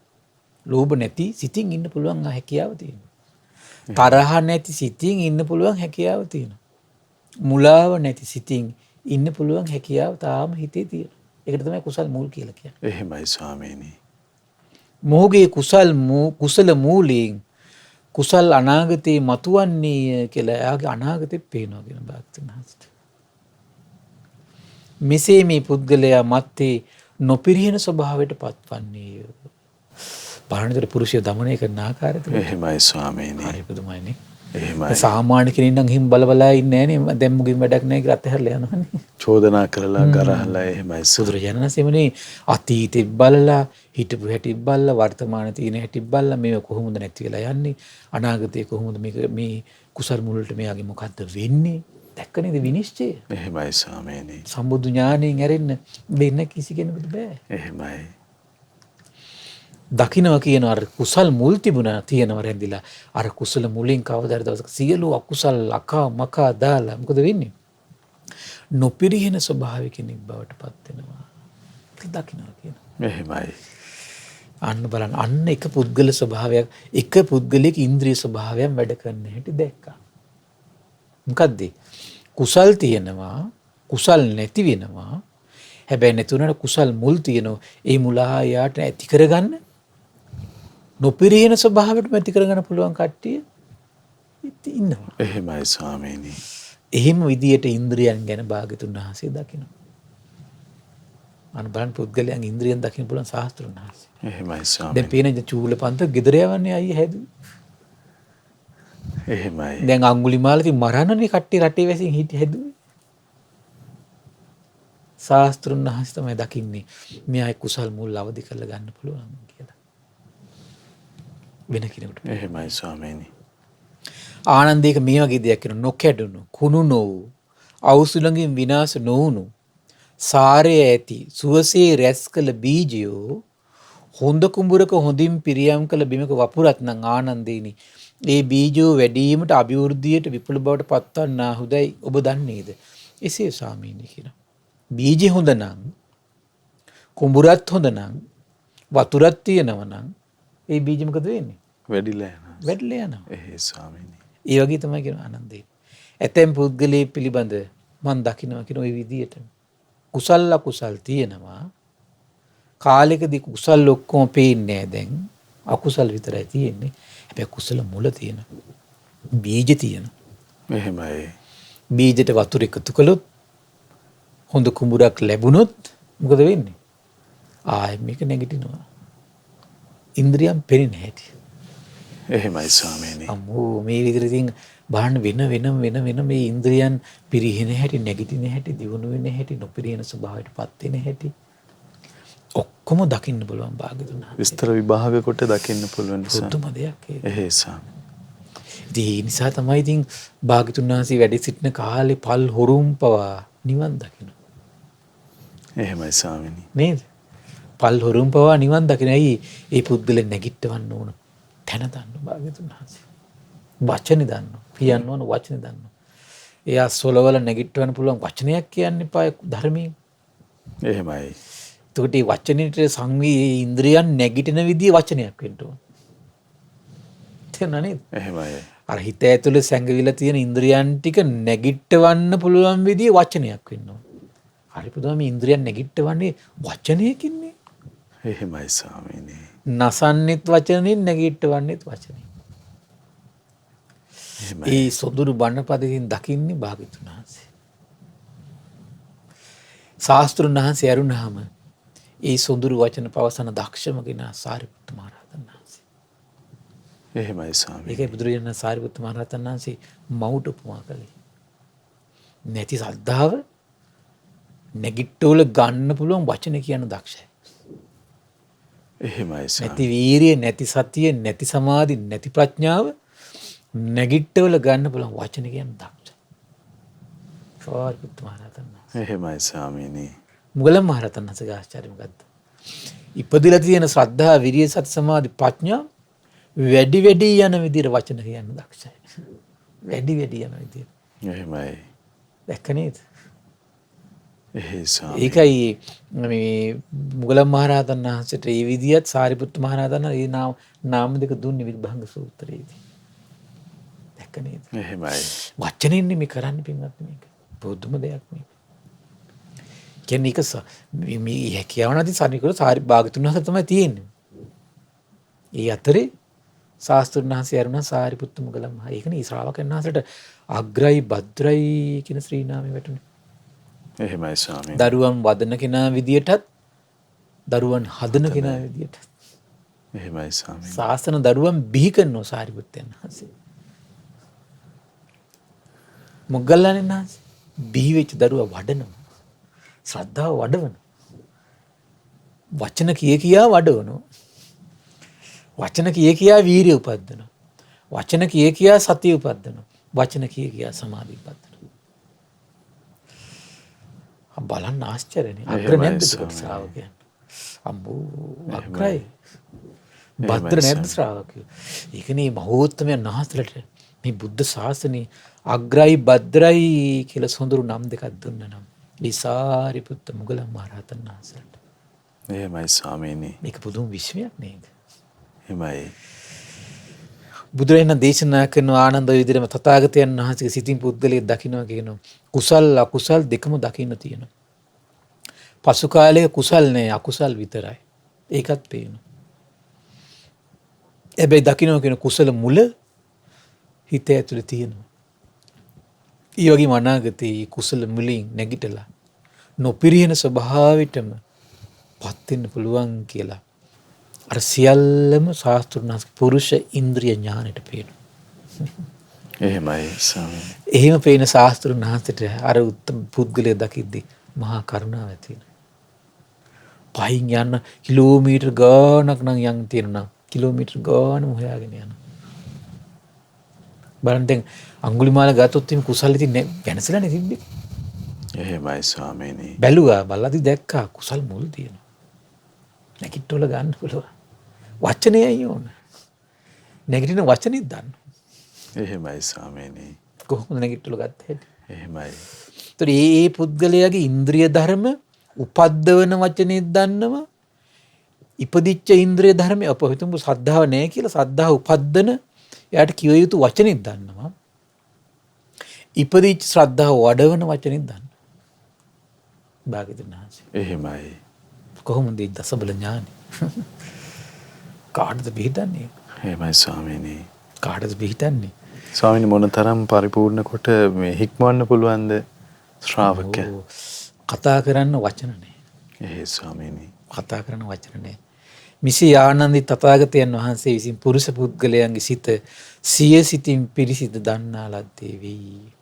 ලෝභ නැති සිතින් ඉන්න පුළුවන් හැකියාව තියෙනවා. තරහ නැති සිතින් ඉන්න පුළුවන් හැකියාව තියෙනවා. මුලාව නැති සිතින් ඉන්න පුළුවන් හැකියාව තාම හිතේ තියෙනවා. ඒකට තමයි කුසල් මූල කියලා කියන්නේ. එහෙමයි ස්වාමීනි. මොහුගේ කුසල මූලයෙන් කුසල් අනාගතේ මතුවන්නේ කියලා එයාගේ අනාගතේ පේනවා කියන භාග්‍යවතුන් වහන්සේට. මෙසේ මේ පුද්ගලයා මත්තේ නොපිරිහෙන ස්වභාවයට පත්වන්නේ. පාරණිතර පුරුෂය දමනය කරන ආකාරය තමයි. එහෙමයි ස්වාමීනි. හරි පුදුමයිනේ. එහෙමයි. සාමාන්‍ය කෙනෙක් නම් හිම් බලබලා ඉන්නේ නැහැ නේ. දැන් මුගින් වැඩක් නැහැ කියලා අතහැරලා යනවනේ. චෝදනා කරලා ගරහලා එහෙමයි. බුදුරජාණන් වහන්සේමනේ අතීතෙ බලලා හිටපු හැටි බලලා වර්තමාන තියෙන හැටි බලලා මේක කොහොමද නැති වෙලා යන්නේ? අනාගතේ කොහොමද මේ කුසල් මුලට මෙයාගේ මොකද්ද වෙන්නේ? දැක්ක නේද විනිශ්චය? එහෙමයි ස්වාමීනි. සම්බුදු ඥාණයෙන් ඇරෙන්න වෙන කිසි කෙනෙකුට බෑ. එහෙමයි. දකින්නවා කියන අර කුසල් මුල් තිබුණා තියෙනවා රැඳිලා අර කුසල මුලින් කවදාද දවසක සියලු අකුසල් අකා මකා දාලා මොකද වෙන්නේ? නොපිරිහෙන ස්වභාවය කෙනෙක් බවට පත් වෙනවා. ඒක දකින්නවා කියන. එහෙමයි. අන්න බලන්න අන්න එක පුද්ගල ස්වභාවයක් එක පුද්ගලයක ඉන්ද්‍රිය ස්වභාවයෙන් වැඩ කරන හැටි දැක්කා. මොකද්ද? කුසල් තියෙනවා කුසල් නැති වෙනවා. හැබැයි නැතුණට කුසල් මුල් තියෙනවා. ඒ මුලා යාට ඇති කරගන්න නොපිරිහෙන ස්වභාවයට ඇති කරගන්න පුළුවන් කට්ටිය ඉන්නවා. එහෙමයි ස්වාමීනි. එහෙම විදියට ඉන්ද්‍රියන් ගැන භාග්‍යතුන් වහන්සේ දකිනවා. අන්න බලන්න පුද්ගලයන් ඉන්ද්‍රියන් දකින්න පුළුවන් ශාස්ත්‍රුන් වහන්සේ. එහෙමයි දැන් ස්වාමීනි. පේන චූලපන්ත ගෙදර යවන්නේ අයියේ හැදුවේ. එහෙමයි. දැන් අඟුලිමාල ඉතින් මරන්නනේ කට්ටිය රටේ වැසින් හිටිය හැදුවේ. ශාස්ත්‍රුන් වහන්සේ තමයි දකින්නේ මෙයා කුසල් මුල් අවදි කරලා ගන්න පුළුවන් කියලා. වෙන කෙනෙකුට. එහෙමයි ස්වාමීනි. ආනන්දයක මේ වගේ දෙයක් කරන නොකැඩුණු කුණු නොවූ අවුසුලඟින් විනාශ නොවුණු සාරය ඇති සුවසේ රැස් කළ බීජයෝ හොඳ කුඹුරක හොඳින් පිරියම් කළ බිමක වපුරත් නම් ආනන්දේනි ඒ බීජෝ වැඩීමට අභිවෘද්ධියට විපුල බවට පත්වන්නා හුදයි ඔබ දන්නේද? එසේ ස්වාමීනි කියලා. බීජේ හොඳ නම් කුඹුරත් හොඳ නම් වතුරත් තියෙනව නම් ඒ බීජ මොකද වෙන්නේ? වැඩිලා යනවා. වැඩිලා යනවා. එහෙයි ස්වාමීනි. ඒ වගේ තමයි කියන ආනන්දේ. ඇතැම් පුද්ගලයේ පිළිබඳ මන් දකිනවා කියන ওই විදියට. කුසල් අකුසල් තියෙනවා. කාලෙකදී කුසල් ඔක්කොම පේන්නේ නැහැ දැන්. අකුසල් විතරයි තියෙන්නේ. හැබැයි කුසල මුල තියෙනවා. බීජ තියෙනවා. එහෙමයි. බීජයට වතුර එකතු කළොත් හොඳ කුඹුරක් ලැබුණොත් මොකද වෙන්නේ? ආයෙ මේක නැගිටිනවා. ඉන්ද්‍රියම් පෙරෙන්නේ නැහැටි. එහෙමයි ස්වාමීනි. අම්මෝ මේ විදිහට ඉතින් බලන්න වෙන මේ ඉන්ද්‍රියන් පිරිහෙන හැටි නැගිටින හැටි දියුණු වෙන හැටි නොපිරිහෙන ස්වභාවයටපත් වෙන හැටි ඔක්කොම දකින්න පුළුවන් භාග්‍යතුන් වහන්සේ. විස්තර විභාග කොට දකින්න පුළුවන් නිසා. පුදුම දෙයක් ඒක. එහෙයි ස්වාමී. ඉතින් ඒ නිසා තමයි ඉතින් භාග්‍යතුන් වහන්සේ වැඩ සිටින කාලේ පල් හොරුම් පවා නිවන් දකින්න. එහෙමයි ස්වාමීනි. නේද? පල් හොරුම් පවා නිවන් දකින්න. ඇයි ඒ පුද්ගල නැගිටවන්න ඕන? තැන දන්න භාග්‍යතුන් වහන්සේ. වචනේ දන්නවා. කියන්න ඕන වචනේ දන්නවා. එයා සොලවල නැගිටවන්න පුළුවන් වචනයක් කියන්න එපා ධර්මයෙන්. එහෙමයි. එතකොට මේ වචනෙට සංවී ඉන්ද්‍රියන් නැගිටින විදිය වචනයක් වෙන්න ඕන. තේරුණා නේද? එහෙමයි. අර හිත ඇතුලේ සැඟවිලා තියෙන ඉන්ද්‍රියන් ටික නැගිටවන්න පුළුවන් විදිය වචනයක් වෙන්න ඕන. හරි පුදුම මේ ඉන්ද්‍රියන් නැගිටවන්නේ වචනයකින්නේ. එහෙමයි ස්වාමීනි. නසන්නෙත් වචනෙන් නැගිටවන්නෙත් වචනෙන්. ඒ සොඳුරු බණපදකින් දකින්නේ භාග්‍යතුන් වහන්සේ. ශාස්ත්‍රුන් වහන්සේ අරුණාම ඒ සොඳුරු වචන පවසන දක්ෂම කෙනා සාරිපුත්ත මහ රහතන් වහන්සේ. එහෙමයි ස්වාමීනි. ඒකයි බුදුරජාණන් සාරිපුත්ත මහ රහතන් වහන්සේ මවුට උපමා කළේ. නැති ශ්‍රද්ධාව නැගිට්ටෝල ගන්න පුළුවන් වචන කියන දක්ෂයි. එහෙමයි ස්වාමීනි. නැති වීරිය, නැති සතිය, නැති සමාධි, නැති ප්‍රඥාව නැගිට්ටවල ගන්න පුළුවන් වචන කියන දක්ෂයි. සාරිපුත්ත මහ රහතන් වහන්සේ. එහෙමයි ස්වාමීනි. මුගලන් මහ රහතන් වහන්සේගේ ආශ්චර්ය මොකද්ද? ඉපදිලා තියෙන ශ්‍රද්ධා, විරිය, සති, සමාධි, ප්‍රඥා වැඩි යන විදිහට වචන කියන්න දක්ෂයි. වැඩි යන විදිහට. එහෙමයි. දැක්ක නේද? එහෙයි ස්වාමීනි. ඒකයි මේ මුගලන් මහ රහතන් වහන්සේට මේ විදිහත් සාරිපුත්ත මහ රහතන් වහන්සේ නාම දෙක දුන්නේ විභංග සූත්‍රයේදී. දැක්ක නේද? එහෙමයි. වචනෙන්නේ මේ කරන්න පින්වත් මේක. පුදුම දෙයක් මේක. කියන්නේ ඒක මේ හැකියාව නැති සාරිකර භාග්‍යතුන් වහන්සේ තමයි තියෙන්නේ. ඒ අතරේ ශාස්ත්‍රඥ වහන්සේ අරුණ සාරිපුත්ත මුගලන් මහ. ඒකනේ ශ්‍රාවකයන් වහන්සේට අග්‍රයි භද්‍රයි කියන ශ්‍රී නාමය වැටුනේ. එහෙමයි ස්වාමීනි. දරුවන් වදන කෙනා විදියටත් දරුවන් හදන කෙනා විදියටත්. එහෙමයි ස්වාමීනි. ශාසන දරුවන් බිහි කරනවා සාරිපුත්තයන් වහන්සේ. මොග්ගල්ලාණන් වහන්සේ බිහි වෙච්ච දරුවා වඩනවා. ශ්‍රද්ධාව වඩවනවා. වචන කියා වඩවනවා. වචන කියා වීරිය උපද්දනවා. වචන කියා සතිය උපද්දනවා. වචන කියා සමාධිය උපද්දනවා. බලන්න ආශ්චර්යනේ. අග්‍ර නැද්ද ශ්‍රාවකයන්? අම්බෝ අග්‍රයි. භද්‍ර නැද්ද ශ්‍රාවකයෝ? ඒකනේ මහෝත්තමයන් වහන්සේලාට මේ බුද්ධ ශාසනේ අග්‍රයි භද්‍රයි කියලා සොඳුරු නම් දෙකක් දුන්නා නම් සාරිපුත්ත මුගලන් මහ රහතන් වහන්සේට. එහෙමයි ස්වාමීනි. මේක පුදුම විශ්වයක් නේද? එහෙමයි. බුදුරජාණන් දේශනා කරන ආනන්ද විදිහටම තථාගතයන් වහන්සේගේ සිතින් පුද්ගලයෙක් දකින්නවා කියනවා. කුසල් අකුසල් දෙකම දකින්න තියෙනවා. පසු කාලයේ කුසල් නෑ අකුසල් විතරයි. ඒකත් පේනවා. හැබැයි දකින්නවා කියන කුසල මුල හිත ඇතුලේ තියෙනවා. ඒ වගේම අනාගතයේ කුසල මුලින් නැගිටලා නොපිරිහෙන ස්වභාවයටම පත් වෙන්න පුළුවන් කියලා අර සියල්ලම ශාස්ත්‍රඥ පුරුෂ ඉන්ද්‍රිය ඥානෙට පේනවා. එහෙමයි ස්වාමීනි. එහෙම පේන ශාස්ත්‍රඥ වහන්සේට අර උත්තම පුද්ගලයා දකිද්දී මහා කරුණාව ඇති වෙනවා. පහින් යන්න කිලෝමීටර් ගාණක් නම් යන් තියෙනවා. කිලෝමීටර් ගාණම හොයාගෙන යනවා. බලන්න දැන් අඟුලිමාල ගත්තොත් එimhe කුසල් ඉතින් වෙනසලානේ තිබ්බේ. එහෙමයි ස්වාමීනි. බැලුවා බලද්දි දැක්කා කුසල් මුල් තියෙනවා. නැගිටවල ගන්න පුළුවන්. වචනයයි ඕන. නැගිටින වචනෙත් දාන්න. එහෙමයි ස්වාමීනි. කොහොමද නැගිටවල ගත්තේ? එහෙමයි. ඒතර ඒ පුද්ගලයාගේ ඉන්ද්‍රිය ධර්ම උපද්දවන වචනේත් දන්නවා. ඉපදිච්ච ඉන්ද්‍රිය ධර්ම අපහිතමු සද්ධාව නැහැ කියලා සද්ධාව උපද්දන එයාට කිව යුතු වචනෙත් දන්නවා. ඉපදිච්ච ශ්‍රද්ධාව වඩවන වචනෙත් දන්නවා. භාග්‍යවතුන් වහන්සේ. එහෙමයි. කොහොමද මේ දසබල ඥානෙ? කාටද පිහිටන්නේ? එහෙමයි ස්වාමීනි. කාටද පිහිටන්නේ? ස්වාමීනි මොනතරම් පරිපූර්ණ කොට මේ හික්මවන්න පුළුවන්ද ශ්‍රාවකයා? කතා කරන්න වචන නැහැ. එහෙයි ස්වාමීනි. කතා කරන්න වචන නැහැ. මිසී ආනන්දි තථාගතයන් වහන්සේ විසින් පුරුෂ පුද්ගලයන්ගේ සිත සිය සිතින් පිරිසිදු දන්නා ලද්දේ වෙයි.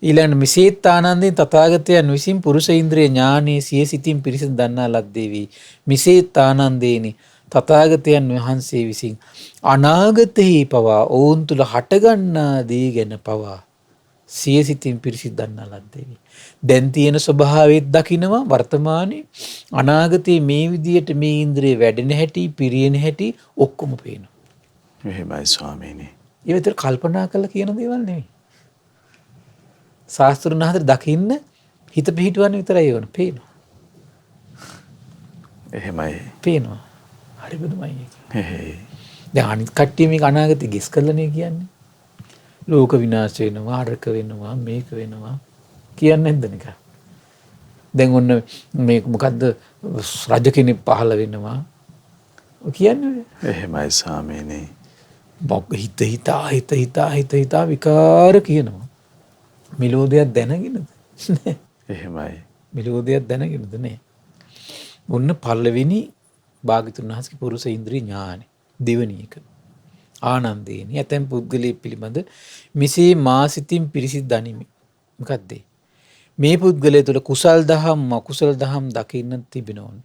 ඊළඟ මිසීත් ආනන්දි තථාගතයන් විසින් පුරුෂ ඉන්ද්‍රිය ඥානයේ සිය සිතින් පිරිසිදු දන්නා ලද්දේ වෙයි. මිසීත් ආනන්දේනි තථාගතයන් වහන්සේ විසින් අනාගතෙහි පවා ඔවුන් තුල හටගන්නා දේ ගැන පවා සිය සිතින් පිරිසිදු දන්නා ලද්දේ වෙයි. දැන් තියෙන ස්වභාවයත් දකිනවා වර්තමානයේ අනාගතයේ මේ විදියට මේ ඉන්ද්‍රිය වැඩෙන හැටි පිරියෙන හැටි ඔක්කොම පේනවා. එහෙමයි ස්වාමීනි. ඒ විතර කල්පනා කරලා කියන දේවල් නෙවෙයි. ශාස්ත්‍රඥ හතර දකින්න හිත පිහිටවන්න විතරයි ඕන. පේනවා. එහෙමයි. පේනවා. හරි බුදුමයි ඒක. එහෙයි. දැන් අනිත් කට්ටිය මේක අනාගතය ගෙස් කරලානේ කියන්නේ. ලෝක විනාශ වෙනවා, අරක වෙනවා, මේක වෙනවා කියන්නේ නැද්ද නිකන්? දැන් ඔන්න මේ මොකද්ද රජ කෙනෙක් පහළ වෙනවා කියන්නේ. එහෙමයි ස්වාමීනි. හිත විකාර කියනවා. මිලෝදයක් දැනගෙනද? එහෙමයි. මිලෝදයක් දැනගෙනද නේ? ඔන්න පළවෙනි භාග්‍යතුන් වහන්සේගේ පුරුෂ ඉන්ද්‍රිය ඥානෙ දෙවෙනි එක. ආනන්දේනි ඇතැම් පුද්ගලයෙක් පිළිබඳ මෙසේ මා සිතින් පිරිසිදු දනිමි. මොකද්ද? මේ පුද්ගලයා තුළ කුසල් දහම් අකුසල දහම් දකින්න තිබෙනවන්න.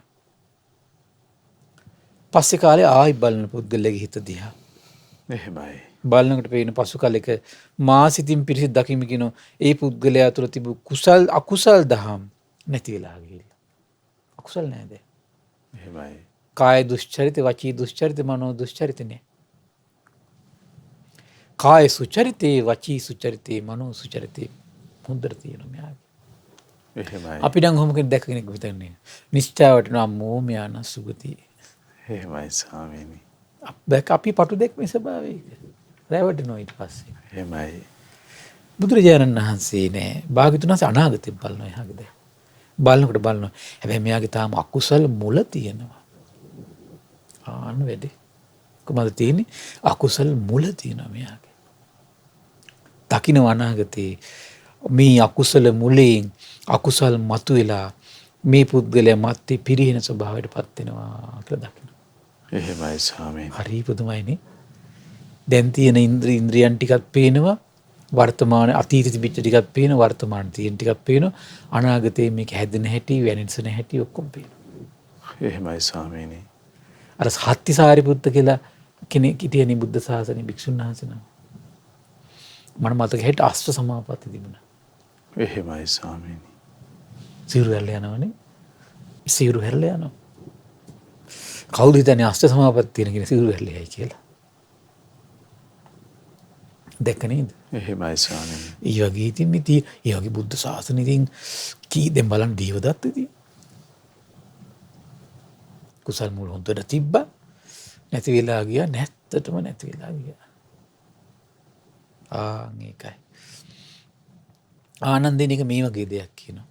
පස්සේ කාලේ ආයි බලන පුද්ගලයාගේ හිත දිහා. එහෙමයි. බලනකොට පේන පසු කාලෙක මා සිතින් පිරිසිදු දකිමි කියන ඒ පුද්ගලයා තුළ තිබු කුසල් අකුසල් දහම් නැති වෙලා ගිහිල්ලා. අකුසල් නෑද? එහෙමයි. කාය දුස්චරිත, වචී දුස්චරිත, මනෝ දුස්චරිත නේ. කාය සුචරිතේ, වචී සුචරිතේ, මනෝ සුචරිතේ හොඳට තියෙනවා මෙයාගේ. එහෙමයි. අපි නම් කොහොම කෙනෙක් දැක්ක කෙනෙක් විතරනේ. නිශ්චාවට නම් මෝමයා නම් සුගතිය. එහෙමයි ස්වාමීනි. දැක් අපි පටු දැක්මේ ස්වභාවය. රැවටෙනවා ඊට පස්සේ. එහෙමයි. බුදුරජාණන් වහන්සේ නෑ. භාග්‍යවතුන් වහන්සේ අනාගතේ බලනවා එහාගේ දැන්. බලනකොට බලනවා. හැබැයි මෙයාගේ තාම අකුසල මුල තියෙනවා. ආන්න වැඩේ. කොහමද තියෙන්නේ? අකුසල මුල තියෙනවා මෙයාගේ. දකින්න අනාගතේ මේ අකුසල මුලෙන් අකුසල් මතුවෙලා මේ පුද්ගලයා මැත්තේ පිරිහෙන ස්වභාවයට පත් වෙනවා කියලා දකින්න. එහෙමයි ස්වාමීනි. හරි පුදුමයිනේ. දැන් තියෙන ඉන්ද්‍රියන් ටිකක් පේනවා. වර්තමාන අතීත තිබිච්ච ටිකක් පේනවා. වර්තමාන තියෙන ටිකක් පේනවා. අනාගතේ මේක හැදෙන හැටි, වෙනසන හැටි ඔක්කොම පේනවා. එහෙමයි ස්වාමීනි. අර සත්‍ය සාරිපුත්ත කියලා කෙනෙක් හිටියනේ බුද්ධ ශාසනයේ භික්ෂුන් වහන්සේ නම. මම මතක හිට අෂ්ට සමාපatti තිබුණා. එහෙමයි ස්වාමීනි. සිවුරු හැරලා යනවනේ. සිවුරු හැරලා යනවා. කවුද හිතන්නේ අෂ්ට සමාපatti තියෙන කෙනෙක් සිවුරු හැරලා යයි කියලා? දැක්ක නේද? එහෙමයි ස්වාමීනි. ඒ වගේ ඉතින් ඒ වගේ බුද්ධ ශාසනය ඉතින් කී දැන් බලන්න දීවදත්ත ඉතින් කුසල් මුල් හොඳට තිබ්බා නැති වෙලා ගියා නැත්තටම නැති වෙලා ගියා. ඒකයි. ආනන්දිනික මේ වගේ දෙයක් කියනවා.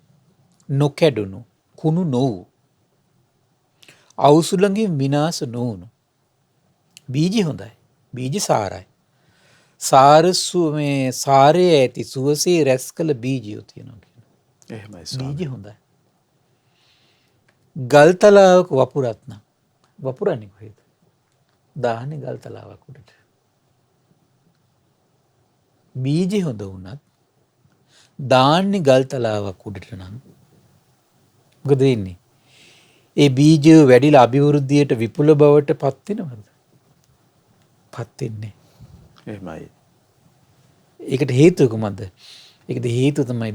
නොකැඩුණු කුණු නොවූ අවුසුලඟින් විනාශ නොවුණු බීජ හොඳයි. බීජ සාරයි. මේ සාරයේ ඇති සුවසේ රැස් කළ බීජයෝ තියෙනවා කියන. එහෙමයි ස්වාමී. බීජ හොඳයි. ගල්තලාවක වපුරත් නම් වපුරන්නේ කොහෙද? දාන්නේ ගල්තලාවක් උඩට. බීජ හොඳ වුණත් දාන්නේ ගල්තලාවක් උඩට නම් මොකද වෙන්නේ? ඒ බීජය වැඩිලා අභිවෘද්ධියට විපුල බවට පත් වෙනවද? පත් වෙන්නේ. එහෙමයි. ඒකට හේතුව කොහොමද? ඒකට හේතුව තමයි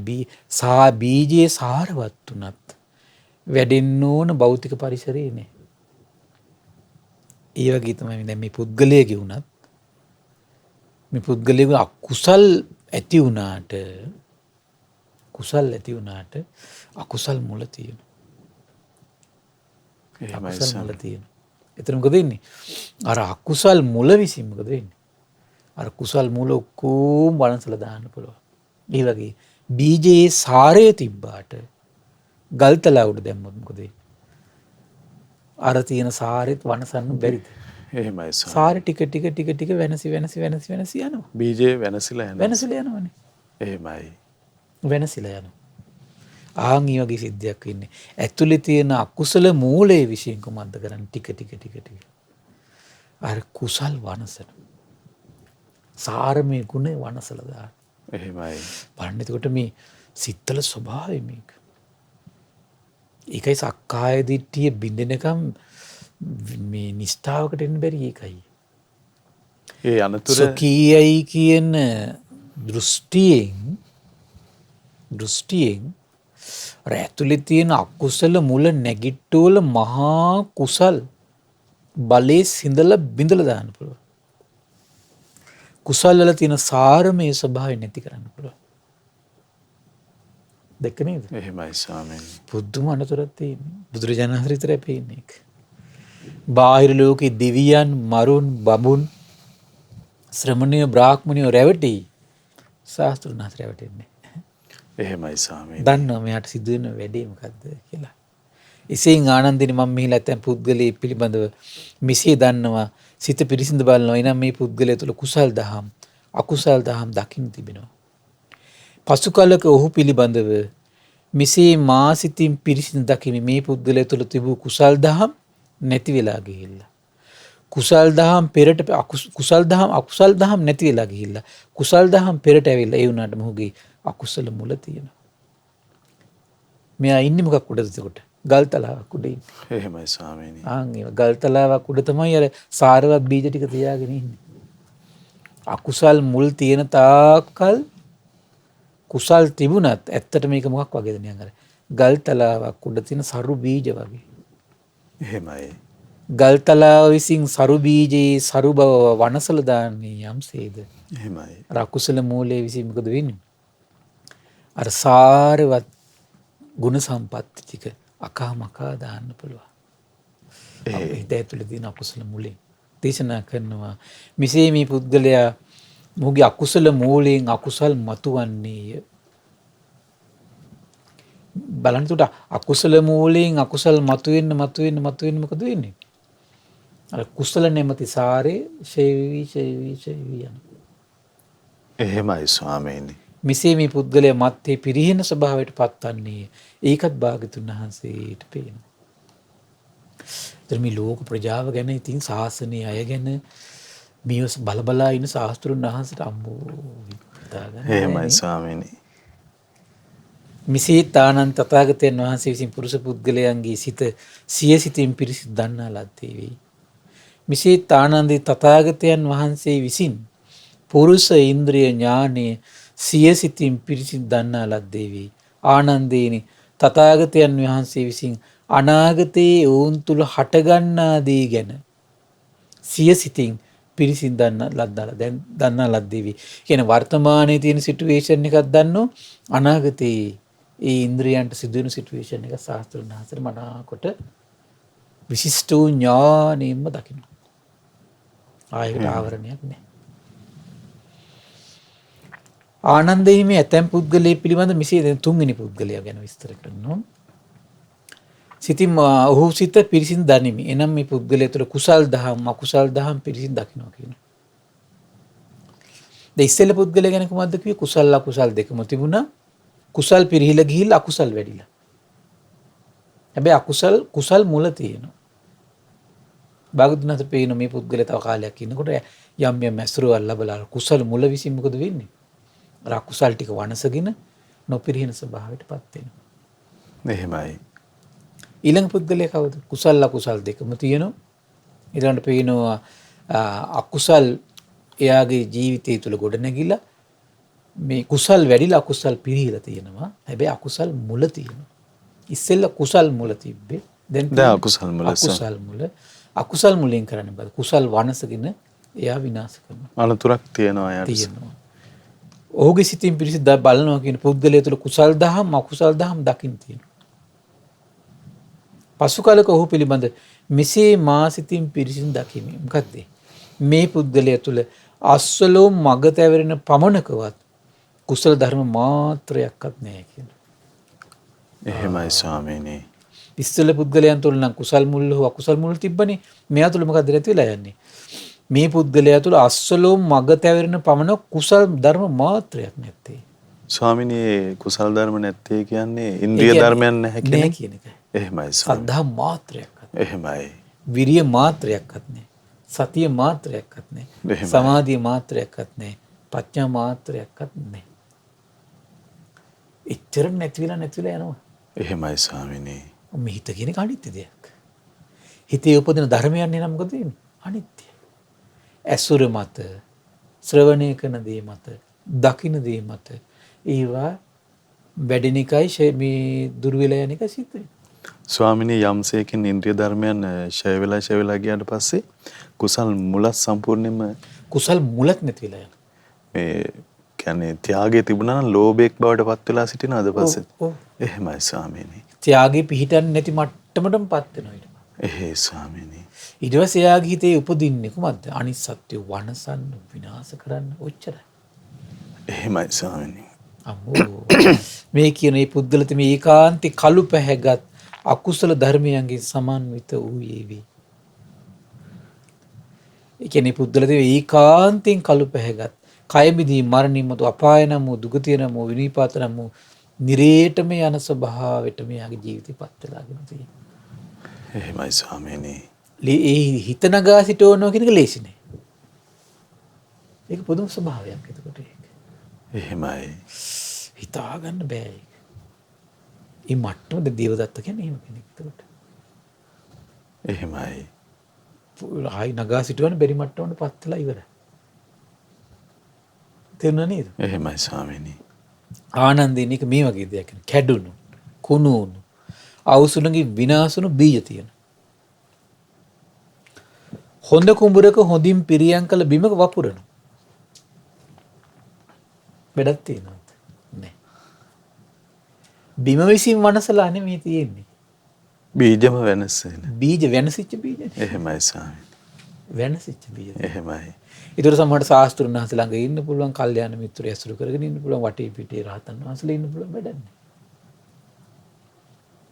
බීජයේ සාරවත් උනත් වැඩෙන්න ඕන භෞතික පරිසරයේ නෑ. ඒ වගේ තමයි දැන් මේ පුද්ගලයෙක් වුණත් මේ පුද්ගලයෙකු අකුසල් ඇති වුණාට අකුසල් මුල තියෙනවා. එහෙමයි අකුසල් මුල ස්වාමී. තියෙනවා. එතන මොකද වෙන්නේ? අර අකුසල් මුල විසින් මොකද වෙන්නේ? අර කුසල් මූල ඔක්කොම වනසලා දාන්න පුළුවන්. ඒ වගේ බීජයේ සාරය තිබ්බාට ගල්තලා උඩ දැම්මොත් මොකද වෙන්නේ? අර තියෙන සාරෙත් වනසන්න බැරිද? එහෙමයි ස්වාමී. සාරේ ටික වෙනසි යනවා. බීජේ වෙනසිලා යනවා. වෙනසිලා යනවනේ. එහෙමයි. වෙනසිලා යනවා. ආන් මේ වගේ සිද්ධියක් වෙන්නේ. ඇතුලේ තියෙන අකුසල මූලයේ විශ්ින් කොහොමද කරන්නේ? ටික. අර කුසල් වනසන. සාරමේ ගුණේ වනසලා දාන්න. එහෙමයි. බලන්න එතකොට මේ සිත්තල ස්වභාවය මේක. ඒකයි සක්කාය දිට්ඨිය බින්දෙනකම් මේ නිස්ඨාවකට එන්න බැරි ඒකයි. ඒ අනතුර සුඛීයයි කියන දෘෂ්ටියෙන් අර ඇතුලේ තියෙන අකුසල මුල නැගිට්ටෝල මහා කුසල් බලේ සිඳලා බිඳලා දාන්න පුළුවන්. කුසල් වල තියෙන සාරමය ස්වභාවය නැති කරන්න පුළුවන්. දැක්ක නේද? එහෙමයි ස්වාමීන්. පුදුම අනතුරක් තියෙන්නේ. බුදුරජාණන් වහන්සේ විතරයි පේන්නේ ඒක. බාහිර ලෝකේ දෙවියන්, මරුන්, බඹුන්, ශ්‍රමණිය, බ්‍රාහ්මණිය රැවටි. ශාස්ත්‍රඥ හතර රැවටෙන්නේ. එහෙමයි ස්වාමීන්. දන්නවා මෙයාට සිදු වෙන වැඩේ මොකද්ද කියලා. එසේන් ආනන්දිනි මම මෙහිලා ඇතැම් පුද්ගලයෙක් පිළිබඳව මිසේ දන්නවා සිත පිරිසිදු බලනවා. එනම් මේ පුද්ගලයා තුළ කුසල් දහම් අකුසල් දහම් දකින්න තිබෙනවා. පසු කලක ඔහු පිළිබඳව මිසේ මා සිතින් පිරිසිදු දකිමි. මේ පුද්ගලයා තුළ තිබූ කුසල් දහම් නැති වෙලා ගිහිල්ලා. කුසල් දහම් පෙරට කුසල් දහම් අකුසල් දහම් නැති වෙලා ගිහිල්ලා. කුසල් දහම් පෙරට ඇවිල්ලා ඒ වුණාට මොහුගේ අකුසල මුල තියෙනවා. මෙයා ඉන්නේ මොකක් උඩද එතකොට? ගල්තලාවක් උඩ ඉන්නේ. එහෙමයි ස්වාමීනි. ඒ ගල්තලාවක් උඩ තමයි අර සාරවත් බීජ ටික තියාගෙන ඉන්නේ. අකුසල් මුල් තියෙන තාක්කල් කුසල් තිබුණත් ඇත්තට මේක මොකක් වගේද නිකන් අර ගල්තලාවක් උඩ තියෙන සරු බීජ වගේ. එහෙමයි. ගල්තලාව විසින් සරු බීජයේ සරු බව වනසල දාන්නේ යම්සේද. එහෙමයි. අර අකුසල මූලයේ විසින් මොකද වෙන්නේ? අර සාරවත් ගුණ සම්පatti ටික අකාමකා දාන්න පුළුවන්. ඒ හිත ඇතුලේ තියෙන අකුසල මුලින් දේශනා කරනවා මිසේ මේ පුද්ගලයා මොහුගේ අකුසල මූලයෙන් අකුසල් මතුවන්නේය. බලන්න උඩ අකුසල මූලයෙන් අකුසල් මතුවෙන්න මොකද වෙන්නේ? අර කුසල නැමැති සාරේ ෂේවි යන. එහෙමයි ස්වාමීනි. මිසේ මේ පුද්ගලයා මත්තේ පිරිහෙන ස්වභාවයට පත්වන්නේ. ඒකත් භාග්‍යතුන් වහන්සේට පේනවා. මේ ලෝක ප්‍රජාව ගැන ඉතින් ශාසනයේ අය ගැන මියස් බලබලා ඉන්න ශාස්ත්‍රුන් වහන්සේට අම්මෝ හිතාගන්න. එහෙමයි ස්වාමීනි. මිසේ තානන් තථාගතයන් වහන්සේ විසින් පුරුෂ පුද්ගලයන්ගේ සිත සිය සිතින් පිරිසිදු දන්නා ලද්දේ වෙයි. මිසේ තානන්දී තථාගතයන් වහන්සේ විසින් පුරුෂ ඉන්ද්‍රිය ඥානය සිය සිතින් පිරිසිදු දන්නා ලද්දේ වෙයි. ආනන්දේනි තථාගතයන් වහන්සේ විසින් අනාගතයේ ඔවුන් තුල හටගන්නා දේ ගැන සිය සිතින් පිරිසිදු දන්නා ලද්දේ වෙයි. කියන්නේ වර්තමානයේ තියෙන සිටුේෂන් එකක් දන්නෝ අනාගතයේ ඒ ඉන්ද්‍රියන්ට සිදුවෙන සිටුේෂන් එක ශාස්ත්‍රඥ හතර මනාකොට විශිෂ්ට වූ ඥානෙම්ම දකින්න. ආයකට ආවරණයක් නැහැ. ආනන්දයේ මේ ඇතැම් පුද්ගලයෙක් පිළිබඳ මිසේ තුන්වෙනි පුද්ගලයා ගැන විස්තර කරනවා. සිතින් ඔහු සිත පිරිසිදු දනිමි. එනම් මේ පුද්ගලයා තුළ කුසල් දහම් අකුසල් දහම් පිරිසිදු දකින්නවා කියනවා. දැන් ඉස්සෙල්ල පුද්ගලයා ගැන කොහොමද කිව්වේ? කුසල අකුසල් දෙකම තිබුණා. කුසල් පිරිහිලා ගිහිල්ලා අකුසල් වැඩිලා. හැබැයි කුසල් මුල තියෙනවා. භාගතුනාත පේන මේ පුද්ගලයා තව කාලයක් ඉන්නකොට යම් යම් ඇසුරවල් ලැබලා කුසල් මුල විසින් මොකද වෙන්නේ? අර අකුසල් ටික වනසගෙන නොපිරිහෙන ස්වභාවයටපත් වෙනවා. එහෙමයි. ඊළඟ පුද්ගලයා කවුද? කුසල අකුසල් දෙකම තියෙනවා. ඊළඟට පේනවා අකුසල් එයාගේ ජීවිතය තුළ ගොඩ නැගිලා මේ කුසල් වැඩිලා අකුසල් පිරිහිලා තියෙනවා. හැබැයි අකුසල් මුල තියෙනවා. ඉස්සෙල්ල කුසල් මුල තිබ්බේ. දැන් අකුසල් මුලින් කරන්නේ බල කුසල් වනසගෙන එයා විනාශ කරනවා. අනතුරක් තියෙනවා යාට. තියෙනවා. ඔහුගේ සිතින් පිරිසිදු බලනවා කියන පුද්ගලයා තුළ කුසල් දහම් අකුසල් දහම් දකින්න තියෙනවා. පසු කාලක ඔහු පිළිබඳ මෙසේ මා සිතින් පිරිසිදු දකිමි. මොකද්ද? මේ පුද්ගලයා තුළ අස්වලෝ මග තැවරෙන පමණකවත් කුසල ධර්ම මාත්‍රයක්වත් නැහැ කියලා. එහෙමයි ස්වාමීනි. ඉස්සෙල්ල පුද්ගලයන් තුළ නම් කුසල් මුල් හෝ අකුසල් මුල් තිබ්බනේ. මෙයා තුළ මොකද නැති වෙලා යන්නේ? මේ පුද්ගලයා තුළ අස්වලෝ මග තැවරෙන පමණ කුසල් ධර්ම මාත්‍රයක් නැත්තේ. ස්වාමීනි කුසල් ධර්ම නැත්තේ කියන්නේ ඉන්ද්‍රිය ධර්මයන් නැහැ කියන එක. එහෙමයි. සද්ධා මාත්‍රයක්වත්. එහෙමයි. විරිය මාත්‍රයක්වත් නැහැ. සතිය මාත්‍රයක්වත් නැහැ. සමාධිය මාත්‍රයක්වත් නැහැ. ප්‍රඥා මාත්‍රයක්වත් නැහැ. එච්චර නැතිවිලා යනවා. එහෙමයි ස්වාමීනි. මේ හිත කියන එක අනිත්‍ය දෙයක්. හිතේ උපදින ධර්මයන් නම් මොකද වෙන්නේ? අනිත්‍යයි. ඇසුර මත, ශ්‍රවණය කරන දේ මත, දකින්න දේ මත ඒවා වැඩෙන එකයි මේ දුර වෙලා යන එක සිද්ධ වෙන්නේ. ස්වාමිනී යම්සේකින් ඉන්ද්‍රිය ධර්මයන් ඡය වෙලා ගියාට පස්සේ කුසල් මුලත් සම්පූර්ණයෙන්ම කුසල් මුලත් නැති වෙලා යනවා. මේ කියන්නේ ත්‍යාගයේ තිබුණා නම් ලෝභයක් බවට පත් වෙලා සිටිනවද පස්සේ? එහෙමයි ස්වාමීනි. ත්‍යාගයේ පිහිටන්නේ නැති මට්ටමටමපත් වෙනවා ඊට පස්සේ. එහෙයි ස්වාමීනි. ඊට පස්සේ එයාගේ හිතේ උපදින්නේ කොහොමද? අනිත් සත්‍ය වනසන්න, විනාශ කරන්න ඔච්චරයි. එහෙමයි ස්වාමීනි. අම්මෝ මේ කියන මේ පුද්ගලත මේ ඒකාන්තේ කළු පැහැගත් අකුසල ධර්මයන්ගෙන් සමන්විත වූයේවි. ඒ කියන්නේ පුද්ගලත ඒකාන්තෙන් කළු පැහැගත් කය මිදී මරණින් මතු අපාය නම් වූ දුගතිය නම් වූ විනීපාත නම් වූ නිරේටම යන ස්වභාවයට මෙයාගේ ජීවිතයපත් වෙලාගෙන තියෙනවා. එහෙමයි ස්වාමීනි. ඒ හිත නගා සිටවනවා කියන එක ලේසි නෑ. ඒක පොදුම ස්වභාවයක් එතකොට ඒක. එහෙමයි. හිතා ගන්න බෑ ඒක. මේ මට්ටමද දේවදත්ත කියන්නේ එහෙම කෙනෙක් එතකොට. එහෙමයි. ආයි නගා සිටවන්න බැරි මට්ටමකට පත් වෙලා ඉවරයි. තේරුණා නේද? එහෙමයි ස්වාමීනි. ආනන්දින එක මේ වගේ දෙයක් නේ. කැඩුණු, කුණුණු, අවසුණුගේ විනාශුණු බීජ තියෙන. හොඳ කුඹරක හොඳින් පිරියම් කළ බිමක වපුරන. වැඩක් තියෙනවද? නැහැ. බිම විසින් වනසලා නෙමෙයි තියෙන්නේ. බීජම වෙනස් වෙන. බීජ වෙනසිච්ච බීජනේ. එහෙමයි ස්වාමීනි. වෙනසිච්ච බීජ. එහෙමයි. ඒතර සමහර ශාස්ත්‍රුන් වහන්සේ ළඟ ඉන්න පුළුවන්, කල්යාණ මිත්‍රය ඇසුරු කරගෙන ඉන්න පුළුවන්, වටේ පිටේ රහතන් වහන්සේලා ඉන්න පුළුවන් වැඩන්නේ.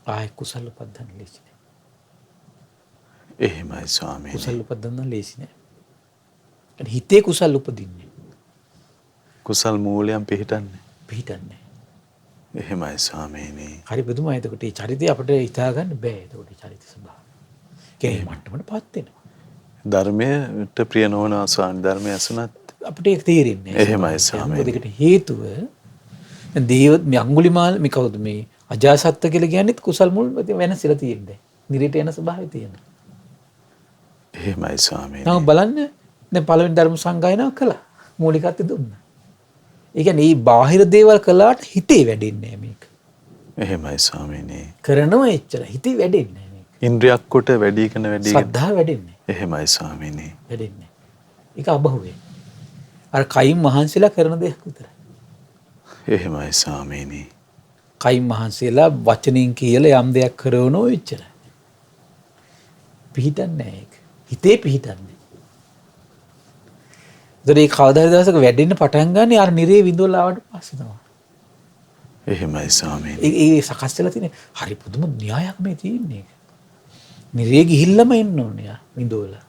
ආයි කුසල උපදින්න ලේසි නෑ. එහෙමයි ස්වාමීනි. කුසල උපදින්න ලේසි නෑ. ඒ හිතේ කුසල උපදින්නේ. කුසල් මූලයන් පිහිටන්නේ. එහෙමයි ස්වාමීනි. හරි බුදුමා එතකොට මේ චරිතය අපිට හිතා ගන්න බෑ. එතකොට චරිත ස්වභාවය. කේ මට්ටමකට පත් වෙනවා. ධර්මයට ප්‍රිය නොවන ස්වාමීන් ධර්මය ඇසුණත් අපිට ඒක තේරෙන්නේ නැහැ. එහෙමයි ස්වාමීනි. ඒකට හේතුව දේව මේ අඟුලිමාල මේ කවුද මේ අජාසත්ත කියලා කියන්නේ කුසල් මුල් වෙනසලා තියෙන්නේ. නිරේට යන ස්වභාවය තියෙනවා. එහෙමයි ස්වාමීනි. now බලන්න දැන් පළවෙනි ධර්ම සංගායනාව කළා. මූලිකත්වය දුන්නා. ඒ කියන්නේ මේ බාහිර දේවල් කළාට හිතේ වැඩෙන්නේ නැහැ මේක. එහෙමයි ස්වාමීනි. කරනවා එච්චර හිතේ වැඩෙන්නේ නැහැ මේක. ඉන්ද්‍රියක් කොට වැඩි කරන ශ්‍රද්ධාව වැඩෙන්නේ. එහෙමයි ස්වාමීනි. වැඩෙන්නේ. ඒක අබහුවේ. අර කයින් මහන්සියලා කරන දෙයක් විතරයි. එහෙමයි ස්වාමීනි. කයින් මහන්සියලා වචනින් කියලා යම් දෙයක් කරනෝ එච්චරයි. පිහිටන්නේ නැහැ ඒක. හිතේ පිහිටන්නේ. ඒ කවදා හරි දවසක වැඩෙන්න පටන් ගන්න අර නිරේ විඳවලා ආවට පස්සේ තමයි. එහෙමයි ස්වාමීනි. ඒ සකස් වෙලා තියෙන හරි පුදුම න්‍යායක් මේ තියෙන්නේ. නිරේ ගිහිල්ලාම එන්න ඕනේ යා විඳවලා.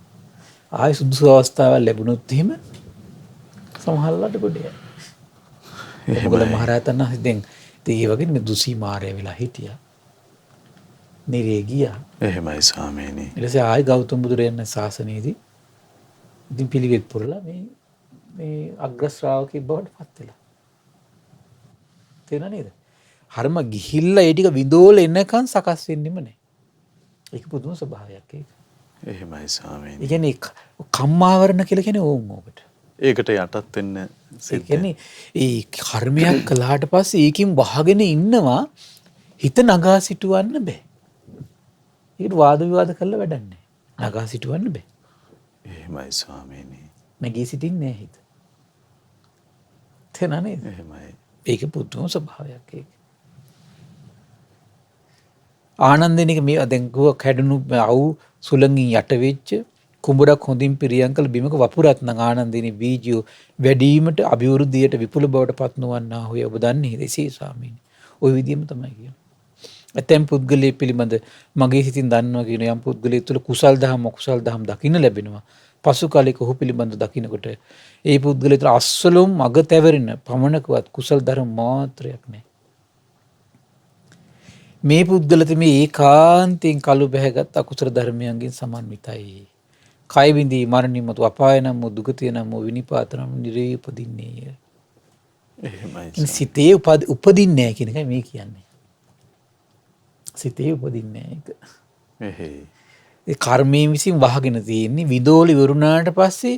ආයෙ සුදුසු අවස්ථාවක් ලැබුණොත් එහෙම සමහරලාට ගොඩේ. මොගල මහරහතන් වහන්සේ දැන් ඒ වගේ මේ දුසී මාරය වෙලා හිටියා. නිරේ ගියා. එහෙමයි ස්වාමීනි. ඊට පස්සේ ආයි ගෞතම බුදුරජාණන් ශාසනයේදී ඉතින් පිළිවෙත් පුරලා මේ අග්‍ර ශ්‍රාවකෙක් බවට පත් වෙලා. තේරෙනව නේද? හරම ගිහිල්ලා ඒ ටික විඳෝල එනකන් සකස් වෙන්නෙම නැහැ. ඒක පුදුම ස්වභාවයක් ඒක. එහෙමයි ස්වාමීනි. ඒ කියන්නේ කම්මාවරණ කියලා කියන්නේ ඕම් ඕකට. ඒකට යටත් වෙන්න ඒ කියන්නේ ඒ කර්මයක් කළාට පස්සේ ඒකින් වහගෙන ඉන්නවා හිත නගා සිටවන්න බෑ. ඒකට වාද විවාද කරලා වැඩක් නැහැ. නගා සිටවන්න බෑ. එහෙමයි ස්වාමීනි. නැගී සිටින්නේ නැහැ හිත. තේරෙනව නේද? එහෙමයි. ඒක පුදුම ස්වභාවයක් ඒක. ආනන්දනික මේ දැන් ගුව කැඩුණු අවු සුළඟින් යට වෙච්ච කුඹරක් හොඳින් පිරියම් කළ බිමක වපුරත් නම් ආනන්දිනී බීජය වැඩිවීමට අභිවෘද්ධියට විපුල බවට පත් නොවන්නා හොය ඔබ දන්නේ එසේ ස්වාමීනි. ওই විදිහම තමයි කියන්නේ. ඇතැම් පුද්ගලයෙක් පිළිබඳ මගේ සිතින් දන්නවා කියන යම් පුද්ගලයෙක් තුළ කුසල් දහම් අකුසල් දහම් දකින්න ලැබෙනවා. පසු කාලයක ඔහු පිළිබඳ දකින්නකොට ඒ පුද්ගලයා තුළ අස්සලොම් අග තැවරෙන පමණකවත් කුසල් ධර්ම මාත්‍රයක් නැහැ. මේ පුද්ගලත මේ ඒකාන්තයෙන් කළු බැහැගත් අකුසල ධර්මයන්ගෙන් සමන්විතයි. කය විඳී මරණින් මතු අපාය නම් වූ දුගතිය නම් වූ විනිපාත නම් නිරේ උපදින්නේය. එහෙමයි. සිතේ උපදින්නේ නැහැ කියන එකයි මේ කියන්නේ. සිතේ උපදින්නේ නැහැ ඒක. එහෙයි. ඒ කර්මයෙන් විසින් වහගෙන තියෙන්නේ විදෝලි වරුණාට පස්සේ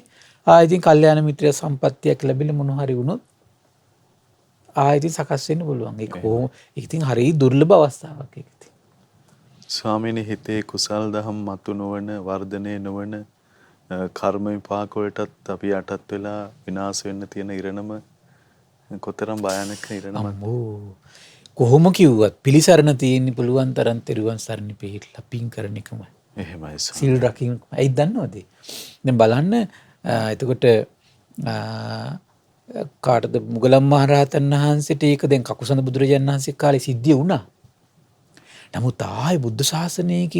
ආයෙත් කල්යාණ මිත්‍ර සම්පත්තියක් ලැබිලා මොන හරි වුණොත් ආයෙත් සකස් වෙන්න පුළුවන්. ඒක කොහොම ඉතින් හරිය දුර්ලභ අවස්ථාවක් ඒක. ස්වාමීනි හිතේ කුසල් දහම් මතු නොවන වර්ධනය නොවන කර්ම විපාක වලටත් අපි යටත් වෙලා විනාශ වෙන්න තියෙන ඉරණම කොතරම් භයානක ඉරණමක්ද? අම්මෝ කොහොම කිව්වත් පිළිසරණ තියෙන්න පුළුවන් තරම් තෙරුවන් සරණ පිහිටලා පින් කරන එකමයි. එහෙමයි ස්වාමීනි. සීල් රකින්න. ඇයි දන්නවද? දැන් බලන්න එතකොට කාටද මුගලන් මහරහතන් වහන්සේට ඒක දැන් කකුසඳ බුදුරජාණන් වහන්සේ කාලේ සිද්ධිය වුණා. නමුත් ආයි බුද්ධ ශාසනයක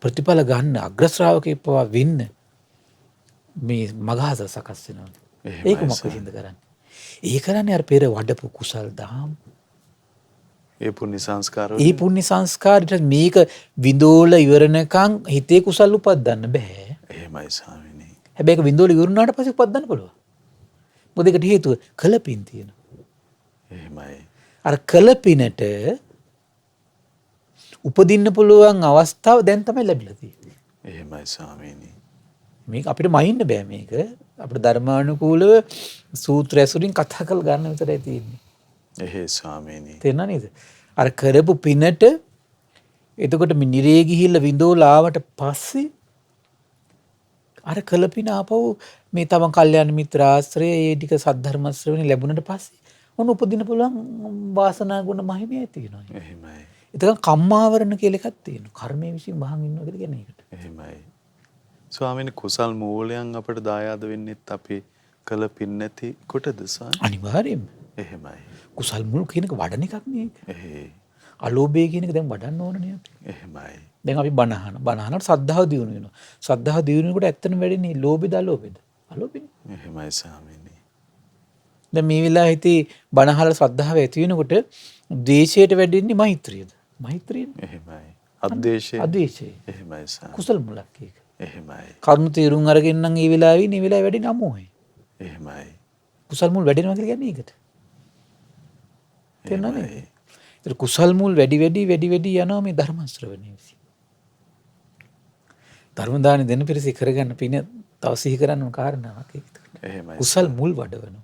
ප්‍රතිඵල ගන්න අග්‍ර ශ්‍රාවකයෙක් පවා වෙන්න මේ මගහස සකස් වෙනවා. ඒක මොකද කරන්නේ? ඒ කරන්නේ අර පෙර වඩපු කුසල් දහම්. ඒ පුණ්‍ය සංස්කාර ඒ පුණ්‍ය සංස්කාරයට මේක විඳෝල ඉවරනකන් හිතේ කුසල් උපදින්න බෑ. එහෙමයි ස්වාමීනි. හැබැයි ඒක විඳෝල ඉවරුනාට පස්සේ උපදින්න පුළුවන්. මොකද ඒකට හේතුව කලපින් තියෙනවා. එහෙමයි. අර කලපිනට උපදින්න පුළුවන් අවස්ථාව දැන් තමයි ලැබිලා තියෙන්නේ. එහෙමයි ස්වාමීනි. මේක අපිට මයින්න බෑ මේක. අපිට ධර්මානුකූලව සූත්‍ර ඇසුරින් කතා කරලා ගන්න විතරයි තියෙන්නේ. එහෙයි ස්වාමීනි. තේරුණා නේද? අර කරපු පිනට එතකොට මේ නිරේ ගිහිල්ලා විඳෝලා ආවට පස්සේ අර කලපින ආපහු මේ තමන් කල්යාණ මිත්‍ර ආශ්‍රය ඒ ටික සද්ධර්ම ශ්‍රවණේ ලැබුණට පස්සේ ඔන්න උපදින්න පුළුවන් වාසනා ගුණ මහිමය තියෙනවා. එහෙමයි. එතකන් කම්මාවරණ කියලා එකක් තියෙනවා. කර්මයේ විසින් වහන් ඉන්නවා කියලා කියන්නේ ඒකට. එහෙමයි. ස්වාමීනි කුසල් මූලයන් අපට දායාද වෙන්නෙත් අපි කළ පින් නැති කොටද ස්වාමී? අනිවාර්යයෙන්ම. එහෙමයි. කුසල් මුල් කියන එක වඩන එකක් නේ. එහෙයි. අලෝභය කියන එක දැන් වඩන්න ඕනනේ අපි. එහෙමයි. දැන් අපි බණ අහනකොට සද්ධාව දියුණු වෙනවා. සද්ධාව දියුණු වෙනකොට ඇත්තටම වැඩිනේ ලෝභෙද අලෝභෙද? අලෝභෙනේ. එහෙමයි ස්වාමීනි. දැන් මේ වෙලාවේ හිතේ බණ අහලා ශ්‍රද්ධාව ඇති වෙනකොට ද්වේෂයට වැඩින්නේ මෛත්‍රියද? මෛත්‍රියනේ. එහෙමයි. අද්වේෂය. අද්වේෂය. එහෙමයි ස්වාමී. කුසල් මුලක් ඒක. එහෙමයි. කරුණු තේරුම් අරගෙන නම් මේ වෙලාවේ වැඩිනේ අමෝහය. එහෙමයි. කුසල් මුල් වැඩෙනවා කියලා කියන්නේ ඒකට. තේරුණා නේද? ඒතර කුසල් මුල් වැඩි යනවා මේ ධර්ම ශ්‍රවණය විසින්. ධර්ම දාන දෙන පිරිස කරගන්න පින තව සිහි කරන්න ඕන කාරණාවක් ඒක. එහෙමයි. කුසල් මුල් වඩවනවා.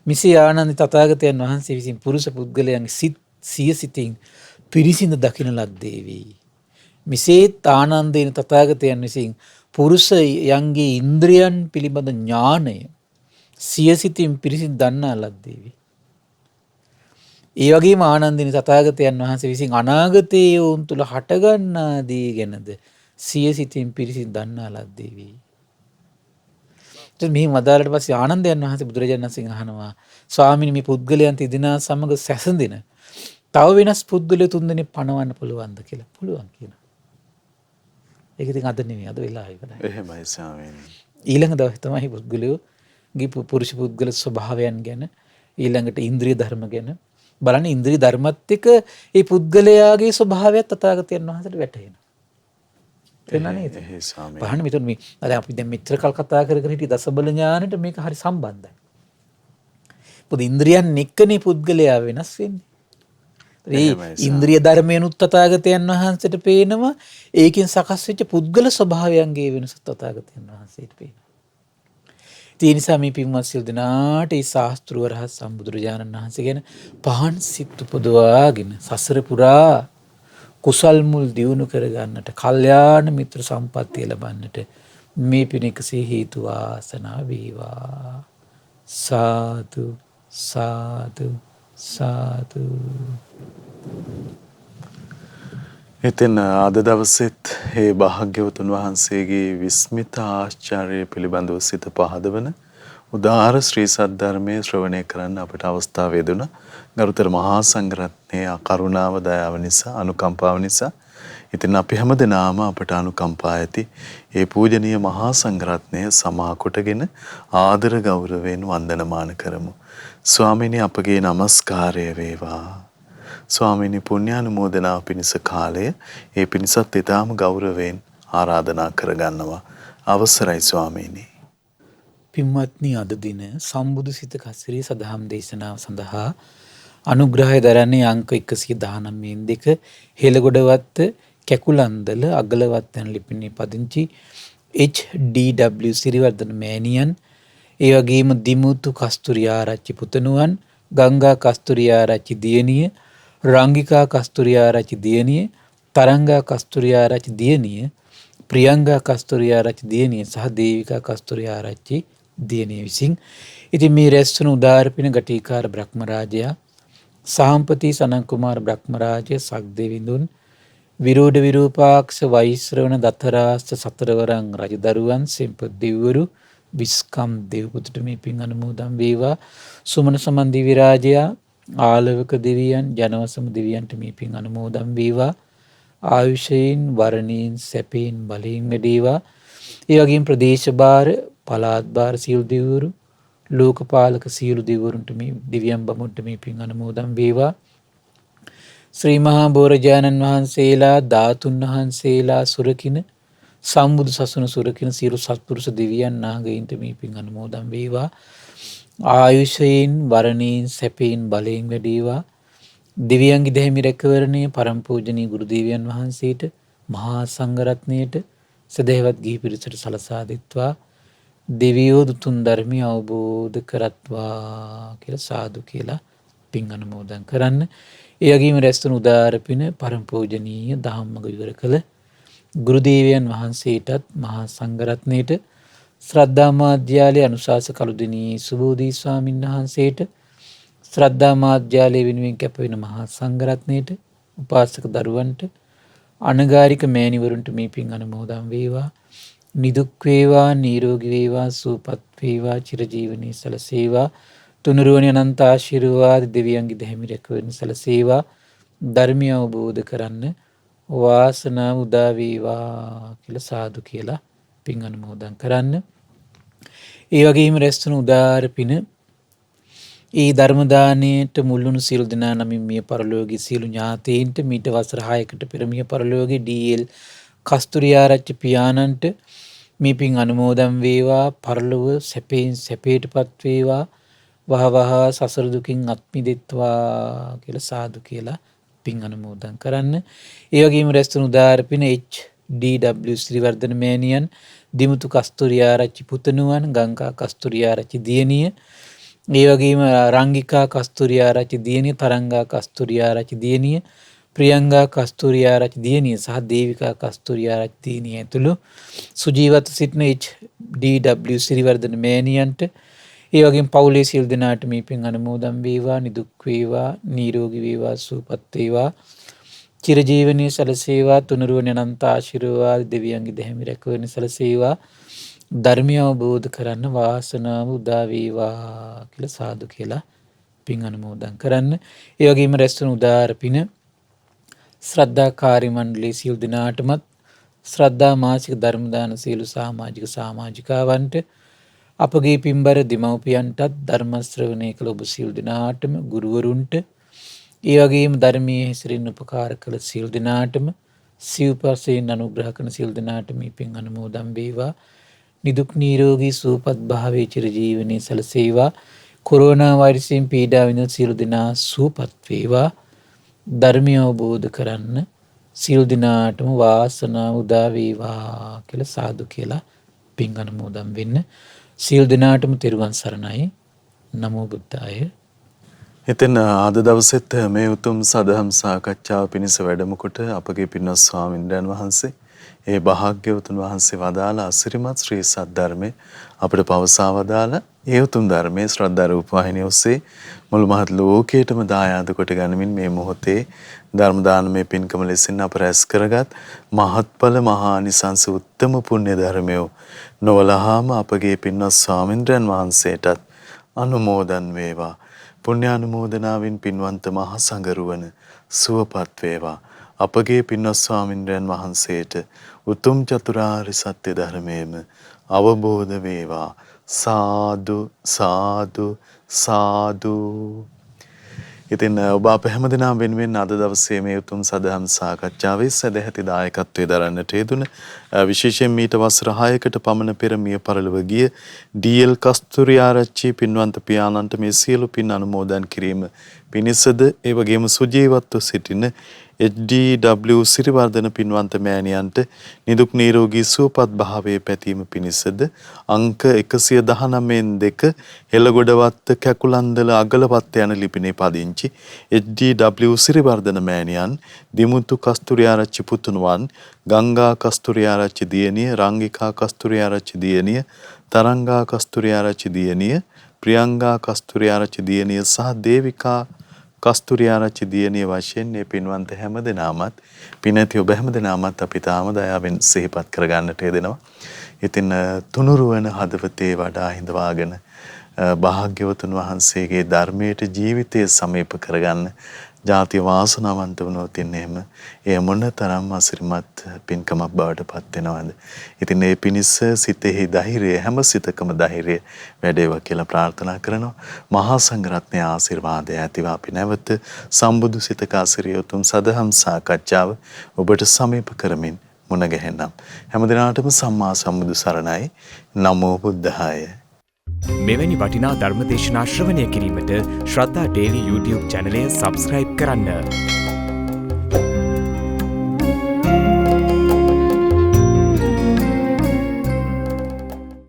මිසී ආනන්ද තථාගතයන් වහන්සේ විසින් පුරුෂ පුද්ගලයන්ගේ සිය සිතින් පිරිසිඳ දකින ලද්දේ වේ. මිසේ ආනන්දේන තථාගතයන් විසින් පුරුෂයන්ගේ ඉන්ද්‍රියන් පිළිබඳ ඥානය සිය සිතින් පිරිසිඳ දන්නා ලද්දේ වේ. ඒ වගේම ආනන්දින තථාගතයන් වහන්සේ විසින් අනාගතයේ වුන් තුල හටගන්නා දේ ගැනද සිය සිතින් පිරිසිඳ දන්නා ලද්දේ වේ. මේ මදාලට පස්සේ ආනන්දයන් වහන්සේ බුදුරජාණන් වහන්සේගෙන් අහනවා ස්වාමීනි මේ පුද්ගලයන් තිදෙනා සමග සැසඳෙන තව වෙනස් පුද්ගලයෝ තුන්දෙනෙක් පණවන්න පුළුවන්ද කියලා. පුළුවන් කියනවා. ඒක ඉතින් අද නෙමෙයි අද වෙලා ඉවරයි. එහෙමයි ස්වාමීනි. ඊළඟ දවසේ තමයි පුද්ගලයෝ පුරුෂ පුද්ගල ස්වභාවයන් ගැන ඊළඟට ඉන්ද්‍රිය ධර්ම ගැන බලන්න ඉන්ද්‍රිය ධර්මත් එක්ක ඒ පුද්ගලයාගේ ස්වභාවයත් තථාගතයන් වහන්සේට වැටහෙනවා. තේරුණා නේද? එහෙයි ස්වාමීනි. බලන්න මෙතන මේ අද අපි දැන් මෙච්චර කල් කතා කර කර හිටිය දසබල ඥානෙට මේක හරි සම්බන්ධයි. පොදු ඉන්ද්‍රියන් එක්කනේ පුද්ගලයා වෙනස් වෙන්නේ. ඒ ඉන්ද්‍රිය ධර්මයනුත් තථාගතයන් වහන්සේට පේනවා. ඒකෙන් සකස් වෙච්ච පුද්ගල ස්වභාවයන්ගේ වෙනස තථාගතයන් වහන්සේට පේනවා. ඒ නිසා මේ පින්වත් සිල් දනාට ඒ ශාස්ත්‍රව රහත් සම්බුදුරජාණන් වහන්සේ ගැන පහන් සිත් උපදවාගෙන සසර පුරා කුසල් මුල් දියුණු කරගන්නට, කල්යාණ මිත්‍ර සම්පත්තිය ලබන්නට මේ පින එකසේ හේතු වාසනා වේවා. සාදු සාදු සාදු. ඉතින් අද දවසෙත් මේ භාග්‍යවතුන් වහන්සේගේ විස්මිත ආශ්චර්ය පිළිබඳව සිත පහදවන උදාාර ශ්‍රී සද්ධර්මයේ ශ්‍රවණය කරන්න අපට අවස්ථාව ලැබුණා. ගරුතර මහා සංඝරත්නයේ කරුණාව දයාව නිසා අනුකම්පාව නිසා ඉතින් අපි හැමදෙනාම අපට අනුකම්පා ඇති ඒ පූජනීය මහා සංඝරත්නය සමා කොටගෙන ආදර ගෞරවයෙන් වන්දනමාන කරමු. ස්වාමීනි අපගේ নমස්කාරය වේවා. ස්වාමීනි පුණ්‍යානුමෝදනාව පිණිස කාලය ඒ පිණිසත් ඊටාම ගෞරවයෙන් ආරාධනා කරගන්නවා. අවසරයි ස්වාමීනි. පින්වත්නි අද දින සම්බුදු සිත කසිරී සදහම් දේශනාව සඳහා අනුග්‍රහය දරන්නේ අංක 119 හෙළගොඩවත්ත කැකුලන්දල අගලවත් යන ලිපිනේ පදිංචි HDW සිරිවර්ධන මෑණියන්, ඒ වගේම දිමුතු කස්තුරිය ආරච්චි පුතණුවන්, ගංගා කස්තුරිය ආරච්චි දියණිය, රංගිකා කස්තුරිය ආරච්චි දියණිය, තරංගා කස්තුරිය ආරච්චි දියණිය, ප්‍රියංගා කස්තුරිය ආරච්චි දියණිය සහ දේවිකා කස්තුරිය ආරච්චි දියණිය විසින් ඉතින් මේ රැස්වන උදාරපින ගටිකාර බ්‍රහ්මරාජයා, සාම්පති සනන් කුමාර බ්‍රහ්මරාජය, සක්දෙවිඳුන්, විරෝධ විරූපාක්ෂ වෛශ්‍රවණ දතරාස්ත සතරවරන් රජදරුවන්, සෙම්පත් දෙවිවරු, විස්කම් දෙව්පුතුට මේ පින් අනුමෝදන් වේවා. සුමන සමන් දිවි රාජයා, ආලවක දෙවියන්, ජනවසම දෙවියන්ට මේ පින් අනුමෝදන් වේවා. ආයුෂයෙන් වරණයෙන් සැපයෙන් බලයෙන් වැඩේවා. ඒ වගේම ප්‍රදේශ භාර පළාත් භාර සියලු දෙවිවරු, ලෝකපාලක සියලු දෙවිවරුන්ට මේ දිව්‍යම් බමුණට මේ පින් අනුමෝදන් වේවා. ශ්‍රී මහා බෝරජාණන් වහන්සේලා, ධාතුන් වහන්සේලා සුරකින, සම්බුදු සසුන සුරකින සියලු සත්පුරුෂ දෙවියන් නාගයින්ට මේ පින් අනුමෝදන් වේවා. ආයුෂයෙන් වරණයෙන් සැපයෙන් බලයෙන් වැඩේවා. දෙවියන්ගේ දෙහිමි රැකවරණය පරම පූජනීය ගුරු දේවයන් වහන්සේට, මහා සංඝරත්නයට, සදේවත් ගිහි පිරිසට සලසා දෙත්වා. දෙවියෝ දුතුන් ධර්මය අවබෝධ කරත්වා කියලා සාදු කියලා පින් අනුමෝදන් කරන්න. ඒ වගේම රැස්තුණු උදාර පින පරම පූජනීය ධම්මග විවර කළ ගුරු දේවයන් වහන්සේටත්, මහා සංඝරත්නයට, ශ්‍රද්ධා මාධ්‍යාලයේ අනුශාසක කළුදිනී සුබෝධි ස්වාමීන් වහන්සේට, ශ්‍රද්ධා මාධ්‍යාලය වෙනුවෙන් කැප වෙන මහා සංඝරත්නයට, උපාසක දරුවන්ට, අනගාരിക මෑණිවරුන්ට මේ පින් අනුමෝදන් වේවා. නිදුක් වේවා, නිරෝගී වේවා, සුවපත් වේවා, චිරජීවනයේ සැලසේවා. තුනුරුවනි අනන්ත ආශිර්වාද දෙවියන්ගේ දෙහිමි රැකවරණ සැලසේවා. ධර්මය අවබෝධ කරන්න වාසනාව උදා වේවා කියලා සාදු කියලා පින් අනුමෝදන් කරන්න. ඒ වගේම රැස්තුණු උදාර පින ඒ ධර්ම දානයට මුල්වුණු සියලු දෙනා නමින් මිය පරලෝකීය සියලු ඥාතීන්ට, මීට වසර 6කට පෙර මිය පරලෝකීය DL කස්තුරියාරච්චි පියාණන්ට මේ පින් අනුමෝදන් වේවා. පරලොව සැපයෙන් සැපයටපත් වේවා. වහ වහ සසර දුකින් අත් මිදෙත්වා කියලා සාදු කියලා පින් අනුමෝදන් කරන්න. ඒ වගේම රැස්තුණු උදාර පින HDW ශ්‍රීවර්ධන මෑණියන්, දිමුතු කස්තුරියාරච්චි පුතණුවන්, ගංගා කස්තුරියාරච්චි දියණිය, ඒ වගේම රංගිකා කස්තුරියාරච්චි දියණිය, තරංගා කස්තුරියාරච්චි දියණිය, ප්‍රියංගා කස්තුරියාරච්චි දියණිය සහ දේවිකා කස්තුරියාරච්චි දියණිය ඇතුළු සුජීවත සිටින HDW ශ්‍රීවර්ධන මෑණියන්ට, ඒ වගේම පවුලේ සියලු දෙනාට මේ පින් අනුමෝදන් වේවා. නිදුක් වේවා, නිරෝගී වේවා, සුවපත් වේවා, චිරජීවනයේ සැලසේවා. තුනුරුවනි අනන්ත ආශිර්වාද දෙවියන්ගේ දෙහිමි රැකවරණ සැලසේවා. ධර්මය අවබෝධ කරන්න වාසනාව උදා වේවා කියලා සාදු කියලා පින් අනුමෝදන් කරන්න. ඒ වගේම රැස්වන උදාර පින ශ්‍රද්ධා කාර්ය මණ්ඩලයේ සියලු දෙනාටමත්, ශ්‍රද්ධා මාසික ධර්ම දාන සියලු සමාජික සමාජිකාවන්ට, අපගේ පින්බර දෙමව්පියන්ටත් ධර්ම ශ්‍රවණය කළ ඔබ සියලු දෙනාටම ගුරුවරුන්ට ඒ වගේම ධර්මයේ හැසිරෙන්න උපකාර කළ සියලු දෙනාටම සිව්පසයෙන් අනුග්‍රහ කරන සියලු දෙනාට මේ පින් අනුමෝදන් වේවා. නිදුක් නිරෝගී සුවපත් භාවයේ චිරජීවනයේ සැලසේවා. කොරෝනා වෛරසයෙන් පීඩා විඳින සියලු දෙනා සුවපත් වේවා. ධර්මය අවබෝධ කරන්න සියලු දෙනාටම වාසනාව උදා වේවා කියලා සාදු කියලා පින් අනුමෝදන් වෙන්න. සියලු දෙනාටම තෙරුවන් සරණයි. නමෝ බුද්ධාය. ඉතින් අද දවසෙත් මේ උතුම් සදහම් සාකච්ඡාව පිණිස වැඩම කොට අපගේ පින්වත් ස්වාමින්ද්‍රයන් වහන්සේ ඒ භාග්‍යවතුන් වහන්සේ වදාළ අසිරිමත් ශ්‍රී සද්ධර්මයේ අපිට පවසා වදාළ ඒ උතුම් ධර්මයේ ශ්‍රද්ධා රූපවාහිනිය ඔස්සේ මුළු මහත් ලෝකයටම දායාද කොට ගනිමින් මේ මොහොතේ ධර්ම දානමය පින්කම ලෙසින් අප රැස් කරගත් මහත්ඵල මහානිසංස උත්තම පුණ්‍ය ධර්මය නොවලහාම අපගේ පින්වත් ස්වාමින්ද්‍රයන් වහන්සේටත් අනුමෝදන් වේවා. පුණ්‍යානුමෝදනාවෙන් පින්වන්ත මහ සංඝරුවන සුවපත් වේවා. අපගේ පින්වත් ස්වාමින්ද්‍රයන් වහන්සේට උතුම් චතුරාර්ය සත්‍ය ධර්මයේම අවබෝධ වේවා. සාදු සාදු සාදු. ඉතින් ඔබ අප හැමදෙනාම වෙනුවෙන් අද දවසේ මේ උතුම් සදහම් සාකච්ඡාවේ සදැහැති දායකත්වයේ දරන්නට යෙදුන විශේෂයෙන් මීට වසර 6කට පමණ පෙර මිය පරලොව ගිය ඩී.එල්. කස්තුරිආරච්චි පින්වන්ත පියාණන්ට මේ සියලු පින් අනුමෝදන් කිරීම පිණිසද ඒ වගේම සුජීවත්ව සිටින එච්.ඩී.ඩබ්ලිව්. සිරිවර්ධන පින්වන්ත මෑණියන්ට නිදුක් නිරෝගී සුවපත් භාවයේ පැතීම පිණිසද අංක 119 හෙළගොඩවත්ත කැකුලන්දල අගලවත්ත යන ලිපිනේ පදිංචි එච්.ඩී.ඩබ්ලිව්. සිරිවර්ධන මෑණියන් දිමුතු කස්තුරිආරච්චි පුතුණුවන් ගංගා කස්තුරිආරච්චි දියණිය, රංගිකා කස්තුරිආරච්චි දියණිය, තරංගා කස්තුරිආරච්චි දියණිය, ප්‍රියංගා කස්තුරිආරච්චි දියණිය සහ දේවිකා කස්තුරිආරච්චි දියණිය වශයෙන් මේ පින්වන්ත හැමදෙනාමත් පිනැති ඔබ හැමදෙනාමත් අපි තාම දයාවෙන් සිහිපත් කරගන්නට යෙදෙනවා. ඉතින් තුනුරුවන හදවතේ වඩා හිඳවාගෙන භාග්‍යවතුන් වහන්සේගේ ධර්මයට ජීවිතය සමීප කරගන්න ජාතිය වාසනාවන්ත වුණොත් එහෙම එය මොනතරම් අසිරිමත් පින්කමක් බවට පත් වෙනවද. ඉතින් මේ පිණිස සිතෙහි ධෛර්යය හැම සිතකම ධෛර්යය වැඩේවා කියලා ප්‍රාර්ථනා කරනවා. මහා සංඝරත්නයේ ආශිර්වාදය ඇතිව අපි නැවත සම්බුදු සිතක ආසිරිය උතුම් සදහම් සාකච්ඡාව ඔබට සමීප කරමින් මුණ ගැහෙනම් හැමදිනාටම සම්මා සම්බුදු සරණයි. නමෝ බුද්ධාය. මෙවැනි වටිනා ධර්මදේශනා ශ්‍රවණය කිරීමට ශ්‍රද්ධා ඩේලි YouTube චැනලය සබස්ක්‍රයිබ් කරන්න.